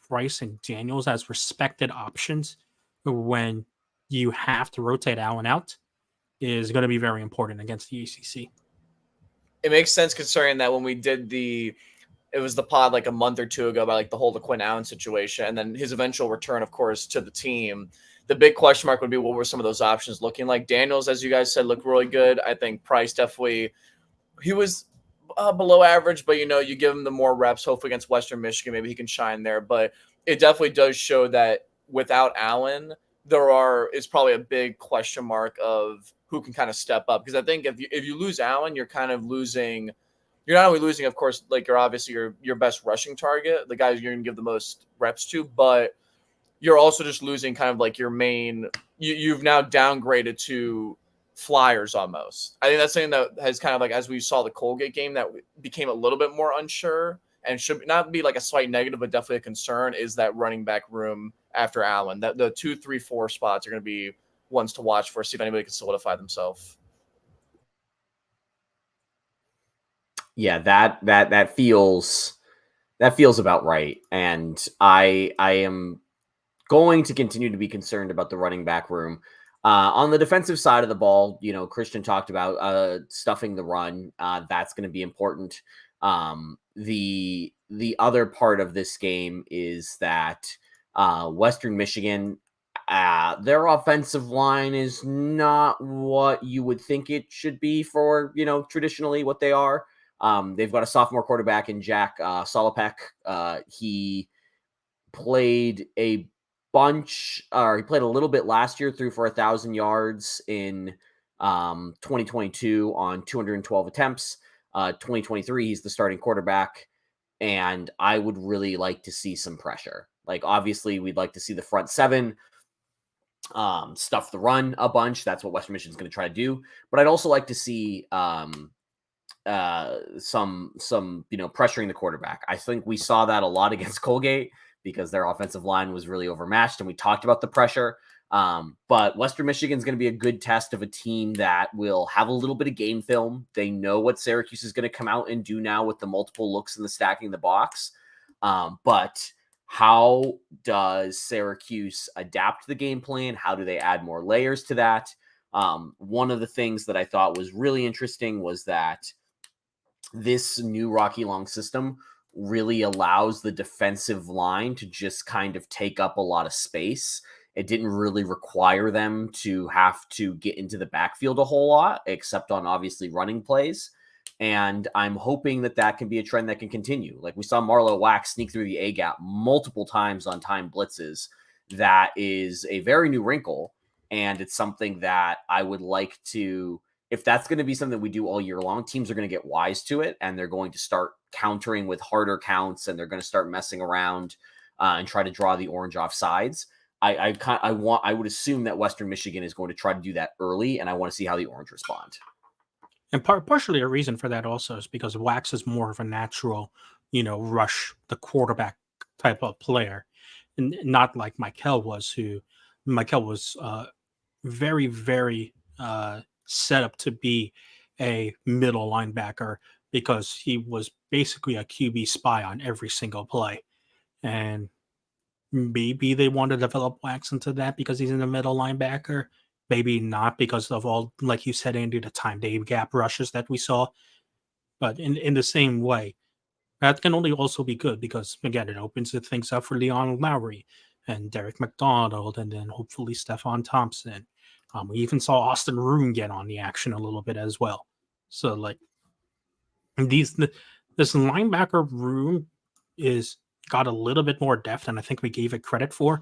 Price and Daniels as respected options when you have to rotate Allen out is going to be very important against the ACC. It makes sense considering that when we did it was the pod like a month or two ago about like the whole LaQuint Allen situation and then his eventual return, of course, to the team. The big question mark would be what were some of those options looking like. Daniels, as you guys said, looked really good. I think Price definitely, he was below average, but you give him the more reps, hopefully against Western Michigan, maybe he can shine there. But it definitely does show that without Allen, is probably a big question mark of who can kind of step up. Because I think if you lose Allen, you're kind of losing. You're not only losing, of course, like you're obviously your best rushing target, the guys you're going to give the most reps to, but you're also just losing kind of like your main. You've now downgraded to flyers almost. I think that's something that has kind of like, as we saw the Colgate game, that became a little bit more unsure and should not be like a slight negative, but definitely a concern, is that running back room after Allen. That the 2, 3, 4 spots are going to be ones to watch for, see if anybody can solidify themselves. Yeah, that feels about right. And I am going to continue to be concerned about the running back room. On the defensive side of the ball, Christian talked about stuffing the run. That's going to be important. The other part of this game is that Western Michigan, their offensive line is not what you would think it should be for, traditionally what they are. They've got a sophomore quarterback in Jack Solopek. He played a little bit last year, threw for 1,000 yards in 2022 on 212 attempts. 2023, he's the starting quarterback, and I would really like to see some pressure. Like, obviously, we'd like to see the front seven stuff the run a bunch. That's what Western Michigan's going to try to do. But I'd also like to see some pressuring the quarterback. I think we saw that a lot against Colgate because their offensive line was really overmatched, and we talked about the pressure. But Western Michigan's going to be a good test of a team that will have a little bit of game film. They know what Syracuse is going to come out and do now with the multiple looks and the stacking the box. But how does Syracuse adapt the game plan? How do they add more layers to that? One of the things that I thought was really interesting was that this new Rocky Long system really allows the defensive line to just kind of take up a lot of space. It didn't really require them to have to get into the backfield a whole lot, except on obviously running plays. And I'm hoping that that can be a trend that can continue. Like we saw Marlo Wax sneak through the A-gap multiple times on time blitzes. That is a very new wrinkle. And it's something that I would like to, if that's going to be something we do all year long, teams are going to get wise to it. And they're going to start countering with harder counts. And they're going to start messing around and try to draw the orange off sides. I would assume that Western Michigan is going to try to do that early. And I want to see how the orange respond. And partially a reason for that also is because Wax is more of a natural, rush the quarterback type of player, and not like Michael was, very, very set up to be a middle linebacker because he was basically a QB spy on every single play. And maybe they want to develop Wax into that because he's in the middle linebacker. Maybe not because of all, like you said, Andy, the time Dave gap rushes that we saw. But in the same way, that can only also be good because, again, it opens things up for Leon Lowry and Derek McDonald and then hopefully Stephon Thompson. We even saw Austin Roon get on the action a little bit as well. So, like, this linebacker room is got a little bit more depth than I think we gave it credit for.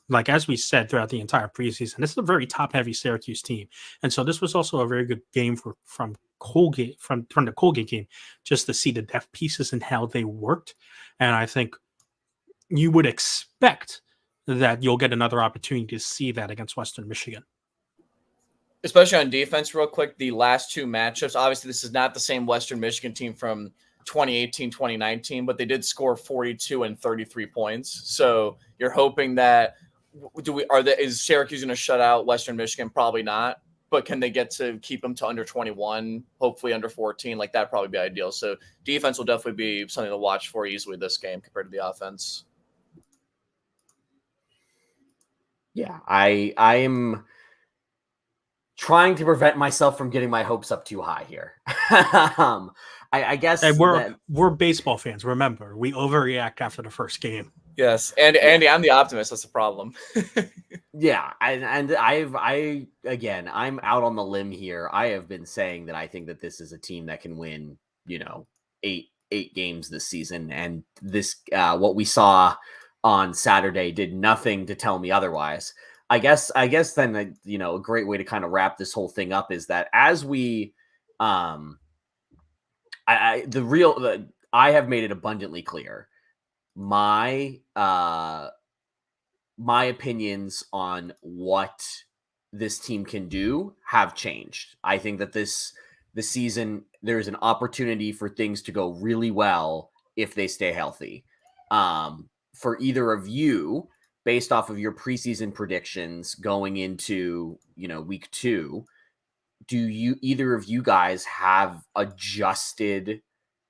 Like, as we said throughout the entire preseason, this is a very top-heavy Syracuse team. And so this was also a very good game from Colgate, from the Colgate game, just to see the depth pieces and how they worked. And I think you would expect that you'll get another opportunity to see that against Western Michigan. Especially on defense, real quick, the last two matchups, obviously this is not the same Western Michigan team from 2018, 2019, but they did score 42 and 33 points. So you're hoping that is Syracuse going to shut out Western Michigan? Probably not. But can they get to keep them to under 21, hopefully under 14? Like, that'd probably be ideal. So defense will definitely be something to watch for easily this game compared to the offense. Yeah, I'm trying to prevent myself from getting my hopes up too high here. I guess we're baseball fans. Remember, we overreact after the first game. Yes, and Andy, I'm the optimist. That's the problem. Yeah, and I'm out on the limb here. I have been saying that I think that this is a team that can win, 8 games this season, and this what we saw on Saturday did nothing to tell me otherwise. I guess then a great way to kind of wrap this whole thing up is that as we I have made it abundantly clear. My opinions on what this team can do have changed. I think that this season there's an opportunity for things to go really well if they stay healthy. For either of you, based off of your preseason predictions going into week 2, do either of you guys have adjusted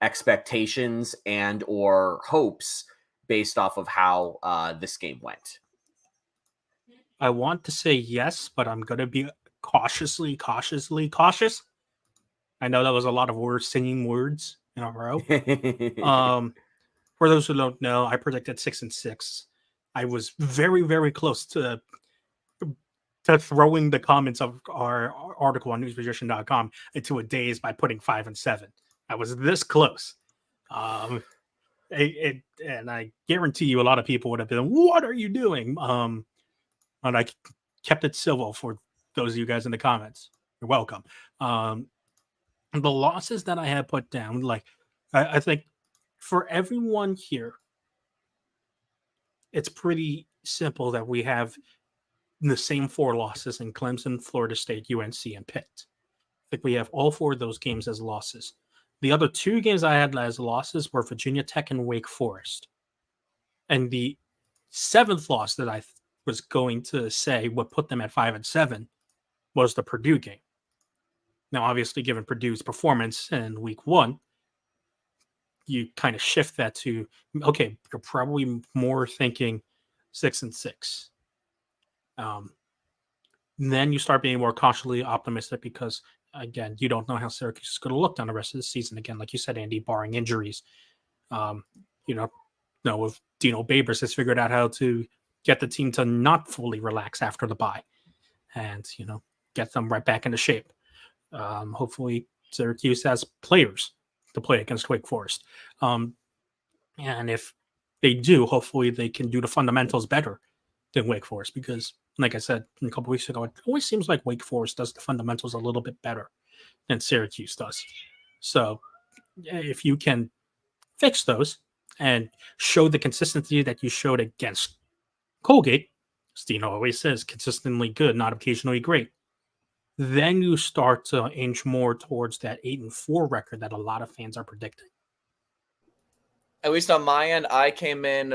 expectations and or hopes based off of how this game went? I want to say yes, but I'm going to be cautiously cautious. I know that was a lot of singing words in a row. For those who don't know, I predicted 6-6. I was very, very close to throwing the comments of our article on newsposition.com into a daze by putting 5-7. I was this close. And I guarantee you a lot of people would have been, what are you doing? And I kept it civil for those of you guys in the comments. You're welcome. The losses that I had put down, like I think for everyone here, it's pretty simple that we have the same 4 losses in Clemson, Florida State, UNC, and Pitt. I think we have all 4 of those games as losses. The other 2 games I had as losses were Virginia Tech and Wake Forest. And the 7th loss that I was going to say would put them at 5-7 was the Purdue game. Now, obviously, given Purdue's performance in week 1, you kind of shift that to, okay, you're probably more thinking 6-6. Then you start being more cautiously optimistic because, again, you don't know how Syracuse is going to look down the rest of the season. Again, like you said, Andy, barring injuries, if Dino Babers has figured out how to get the team to not fully relax after the bye and, get them right back into shape. Hopefully Syracuse has players to play against Wake Forest. And if they do, hopefully they can do the fundamentals better than Wake Forest because, like I said a couple weeks ago, it always seems like Wake Forest does the fundamentals a little bit better than Syracuse does. So if you can fix those and show the consistency that you showed against Colgate, Stino always says consistently good, not occasionally great, then you start to inch more towards that 8-4 record that a lot of fans are predicting. At least on my end, I came in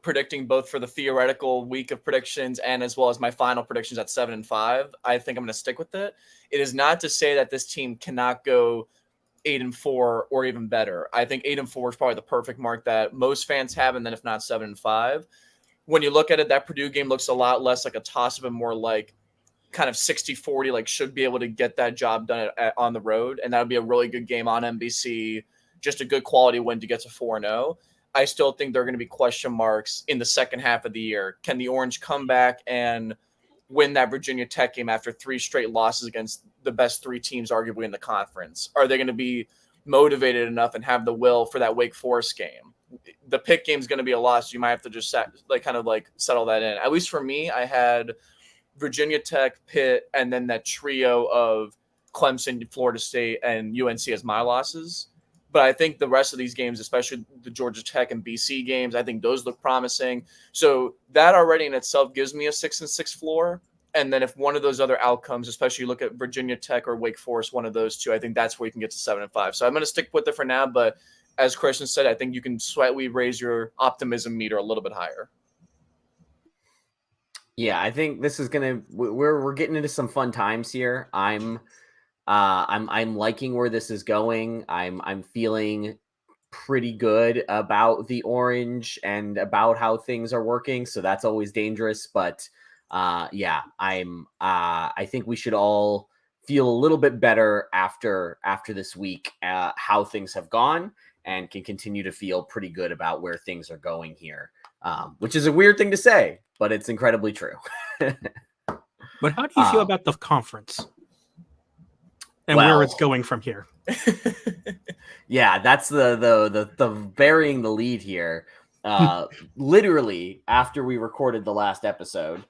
predicting both for the theoretical week of predictions and as well as my final predictions at 7-5. I think I'm going to stick with it. It is not to say that this team cannot go 8-4 or even better. I think 8-4 is probably the perfect mark that most fans have, and then if not 7-5. When you look at it, that Purdue game looks a lot less like a toss-up and more like kind of 60-40, like should be able to get that job done on the road, and that would be a really good game on NBC, just a good quality win to get to 4-0. I still think there are going to be question marks in the second half of the year. Can the Orange come back and win that Virginia Tech game after 3 straight losses against the best 3 teams arguably in the conference? Are they going to be motivated enough and have the will for that Wake Forest game? The Pitt game is going to be a loss. You might have to just settle that in. At least for me, I had Virginia Tech, Pitt, and then that trio of Clemson, Florida State, and UNC as my losses. But I think the rest of these games, especially the Georgia Tech and BC games, I think those look promising. So that already in itself gives me a 6-6 floor. And then if one of those other outcomes, especially look at Virginia Tech or Wake Forest, one of those 2, I think that's where you can get to 7-5. So I'm going to stick with it for now. But as Christian said, I think you can slightly raise your optimism meter a little bit higher. Yeah, I think this is we're getting into some fun times here. I'm liking where this is going. I'm feeling pretty good about the Orange and about how things are working. So that's always dangerous. But I think we should all feel a little bit better after this week, how things have gone, and can continue to feel pretty good about where things are going here. Which is a weird thing to say, but it's incredibly true. But how do you feel about the conference and where it's going from here? Yeah, that's the burying the lead here. Literally, after we recorded the last episode,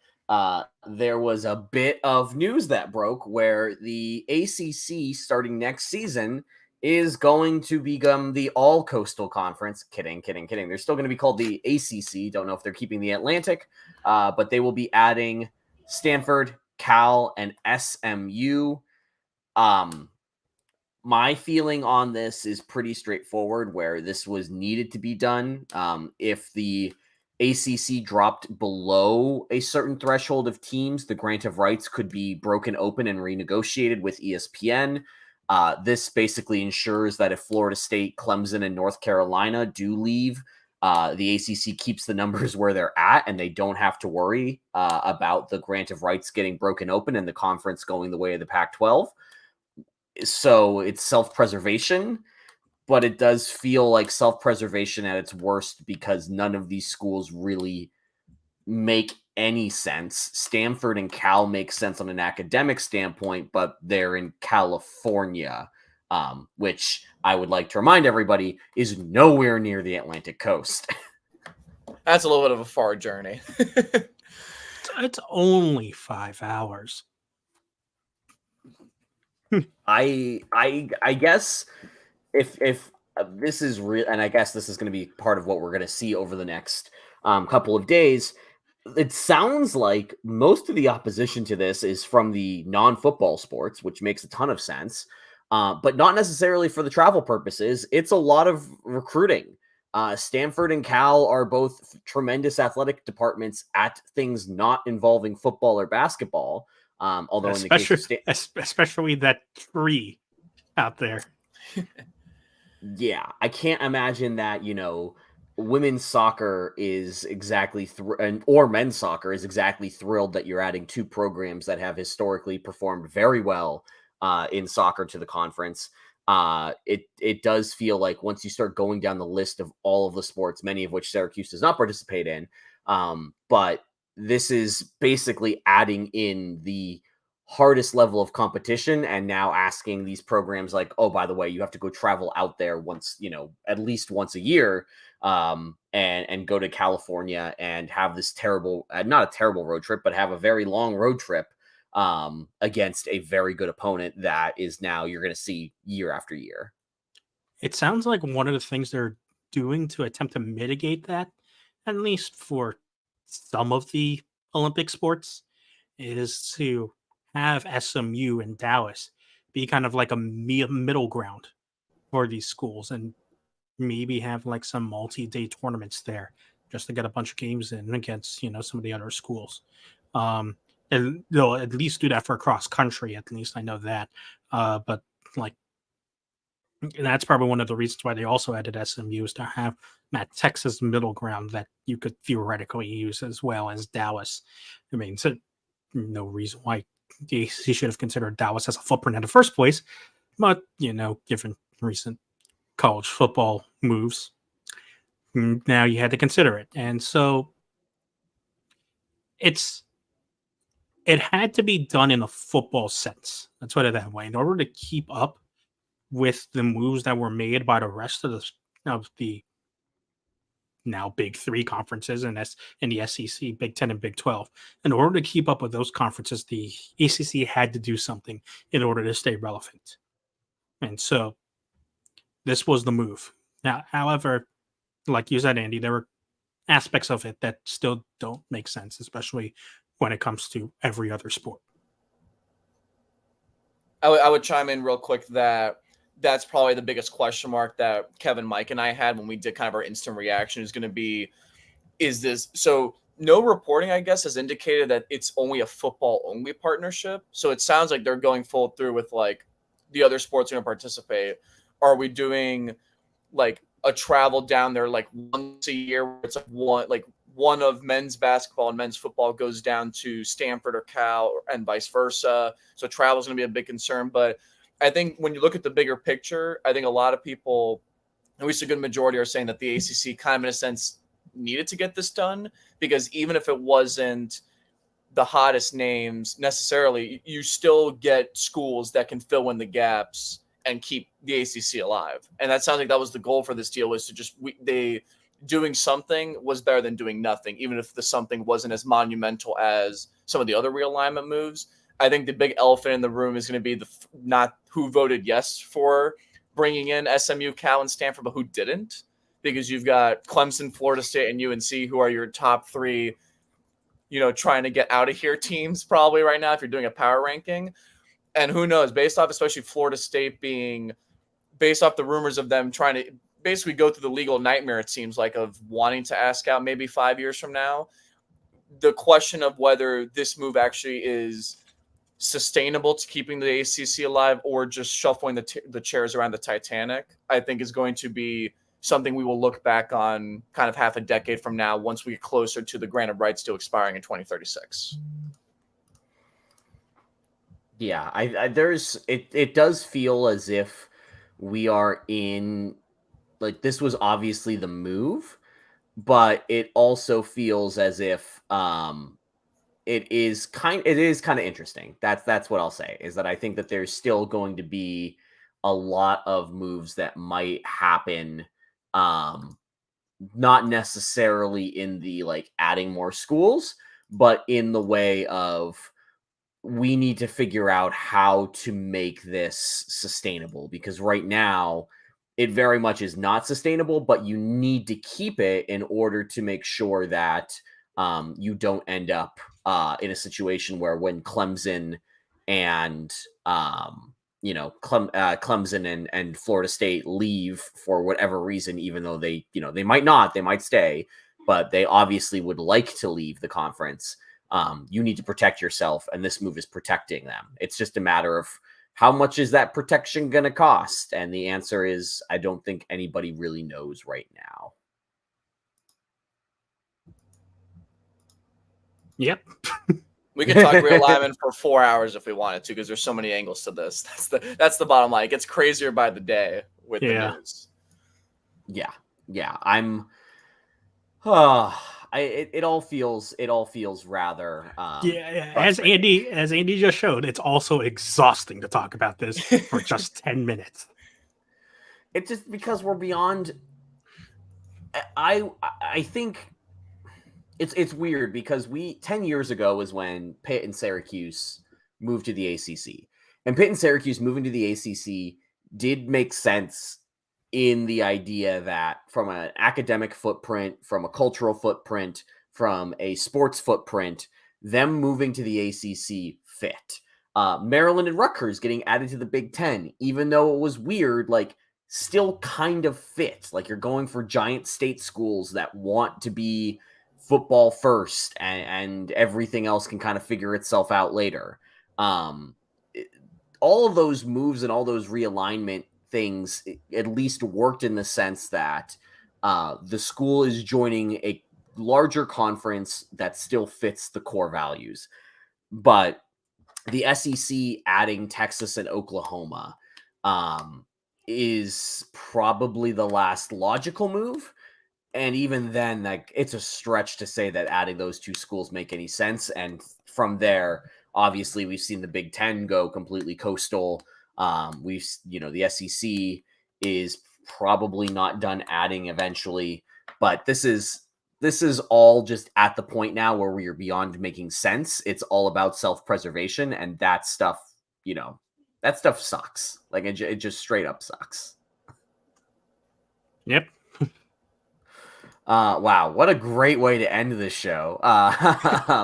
there was a bit of news that broke where the ACC starting next season is going to become the All Coastal Conference. Kidding. They're still going to be called the ACC. Don't know if they're keeping the Atlantic, but they will be adding Stanford, Cal, and SMU. My feeling on this is pretty straightforward, where this was needed to be done. If the ACC dropped below a certain threshold of teams, the grant of rights could be broken open and renegotiated with ESPN. This basically ensures that if Florida State, Clemson, and North Carolina do leave, the ACC keeps the numbers where they're at, and they don't have to worry about the grant of rights getting broken open and the conference going the way of the Pac-12. So it's self-preservation, but it does feel like self-preservation at its worst because none of these schools really make any sense. Stanford and Cal make sense on an academic standpoint, but they're in California, which I would like to remind everybody is nowhere near the Atlantic coast. That's a little bit of a far journey. It's only 5 hours. I guess if this is real, and I guess this is going to be part of what we're going to see over the next couple of days. It sounds like most of the opposition to this is from the non-football sports, which makes a ton of sense, but not necessarily for the travel purposes. It's a lot of recruiting. Stanford and Cal are both tremendous athletic departments at things not involving football or basketball. Although in the case of especially that tree out there. Yeah, I can't imagine that, women's soccer is exactly or men's soccer is exactly thrilled that you're adding two programs that have historically performed very well in soccer to the conference. It does feel like once you start going down the list of all of the sports, many of which Syracuse does not participate in, but this is basically adding in the hardest level of competition and now asking these programs like, oh, by the way, you have to go travel out there once, at least once a year, and go to California and have this terrible, not a terrible road trip, but have a very long road trip against a very good opponent that is now you're going to see year after year. It sounds like one of the things they're doing to attempt to mitigate that, at least for some of the Olympic sports, is to have SMU and Dallas be kind of like a middle ground for these schools and maybe have like some multi-day tournaments there just to get a bunch of games in against, some of the other schools. And they'll at least do that for cross country. At least I know that. But like, that's probably one of the reasons why they also added SMU is to have that Texas middle ground that you could theoretically use as well as Dallas. I mean, so no reason why the ACC should have considered Dallas as a footprint in the first place. But, given recent college football moves, now you had to consider it. And so it had to be done in a football sense. Let's put it that way. In order to keep up with the moves that were made by the rest of the now Big Three conferences and in the SEC, Big 10 and Big 12. In order to keep up with those conferences, the ACC had to do something in order to stay relevant. And so this was the move. Now, however, like you said, Andy, there were aspects of it that still don't make sense, especially when it comes to every other sport. I would chime in real quick that's probably the biggest question mark that Kevin, Mike, and I had when we did kind of our instant reaction is going to be, is this, so no reporting, I guess, has indicated that it's only a football only partnership. So it sounds like they're going full through with like the other sports are going to participate. Are we doing like a travel down there like once a year where it's like one of men's basketball and men's football goes down to Stanford or Cal and vice versa. So travel is going to be a big concern. But I think when you look at the bigger picture, I think a lot of people, at least a good majority, are saying that the ACC kind of in a sense needed to get this done because even if it wasn't the hottest names necessarily, you still get schools that can fill in the gaps and keep the ACC alive. And that sounds like that was the goal for this deal, was to just doing something was better than doing nothing, even if the something wasn't as monumental as some of the other realignment moves. I think the big elephant in the room is going to be not who voted yes for bringing in SMU, Cal, and Stanford, but who didn't, because you've got Clemson, Florida State, and UNC, who are your top three, trying to get out of here teams probably right now if you're doing a power ranking. And who knows, based off especially Florida State based off the rumors of them trying to basically go through the legal nightmare, it seems like, of wanting to ask out maybe 5 years from now. The question of whether this move actually is sustainable to keeping the ACC alive or just shuffling the chairs around the Titanic, I think is going to be something we will look back on kind of half a decade from now once we get closer to the grant of rights deal expiring in 2036. Yeah, it does feel as if we are in, like, this was obviously the move, but it also feels as if it is kind of interesting. That's what I'll say, is that I think that there's still going to be a lot of moves that might happen, not necessarily in the like adding more schools, but in the way of we need to figure out how to make this sustainable, because right now it very much is not sustainable, but you need to keep it in order to make sure that you don't end up in a situation where when Clemson and Clemson and Florida State leave for whatever reason, even though they might not, they might stay, but they obviously would like to leave the conference. You need to protect yourself, and this move is protecting them. It's just a matter of how much is that protection going to cost? And the answer is, I don't think anybody really knows right now. Yep. We could talk realignment for 4 hours if we wanted to, because there's so many angles to this. That's the bottom line. It gets crazier by the day with the news. Yeah. I'm. It all feels rather. As Andy just showed, it's also exhausting to talk about this for just 10 minutes. It's just because we're beyond. I think it's weird because 10 years ago was when Pitt and Syracuse moved to the ACC, and Pitt and Syracuse moving to the ACC did make sense in the idea that from an academic footprint, from a cultural footprint, from a sports footprint, them moving to the ACC fit. Maryland and Rutgers getting added to the Big Ten, even though it was weird, like still kind of fit. Like you're going for giant state schools that want to be football first, and everything else can kind of figure itself out later. All of those moves and all those realignment things at least worked in the sense that the school is joining a larger conference that still fits the core values. But the SEC adding Texas and Oklahoma is probably the last logical move. And even then, like, it's a stretch to say that adding those two schools make any sense. And from there, obviously, we've seen the Big Ten go completely coastal. The SEC is probably not done adding eventually, but this is all just at the point now where we are beyond making sense. It's all about self-preservation, and that stuff sucks. Like it just straight up sucks. Yep. Wow, what a great way to end this show.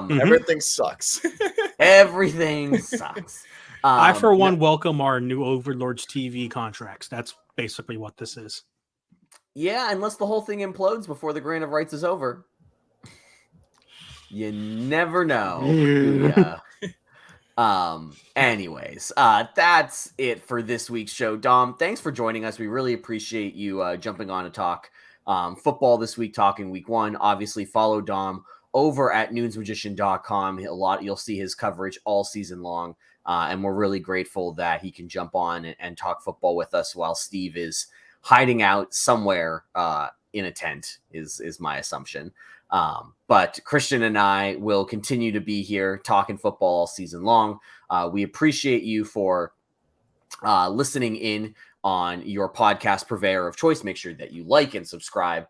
Everything sucks. Everything sucks. I, for one, welcome our new Overlords TV contracts. That's basically what this is. Yeah, unless the whole thing implodes before the grant of rights is over. You never know. Anyways, that's it for this week's show. Dom, thanks for joining us. We really appreciate you jumping on to talk football this week, talking week one. Obviously, follow Dom over at noonsmagician.com. You'll see his coverage all season long. And we're really grateful that he can jump on and talk football with us while Steve is hiding out somewhere in a tent, is my assumption. But Christian and I will continue to be here talking football all season long. We appreciate you for listening in on your podcast purveyor of choice. Make sure that you like and subscribe,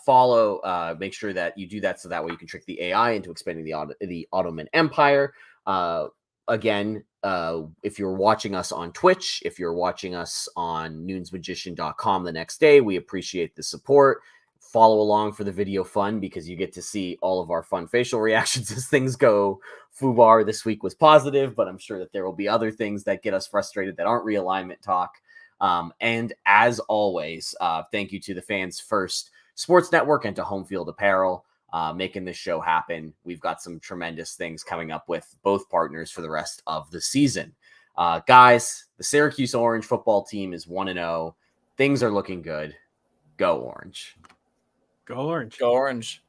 follow, make sure that you do that so that way you can trick the AI into expanding the Ottoman Empire. Again, if you're watching us on Twitch, if you're watching us on noonsmagician.com the next day, we appreciate the support. Follow along for the video fun, because you get to see all of our fun facial reactions as things go. Fubar this week was positive, but I'm sure that there will be other things that get us frustrated that aren't realignment talk. And as always, thank you to the Fans First Sports Network and to Home Field Apparel, making this show happen. We've got some tremendous things coming up with both partners for the rest of the season. Guys, the Syracuse Orange football team is 1-0. Things are looking good. Go Orange. Go Orange. Go Orange.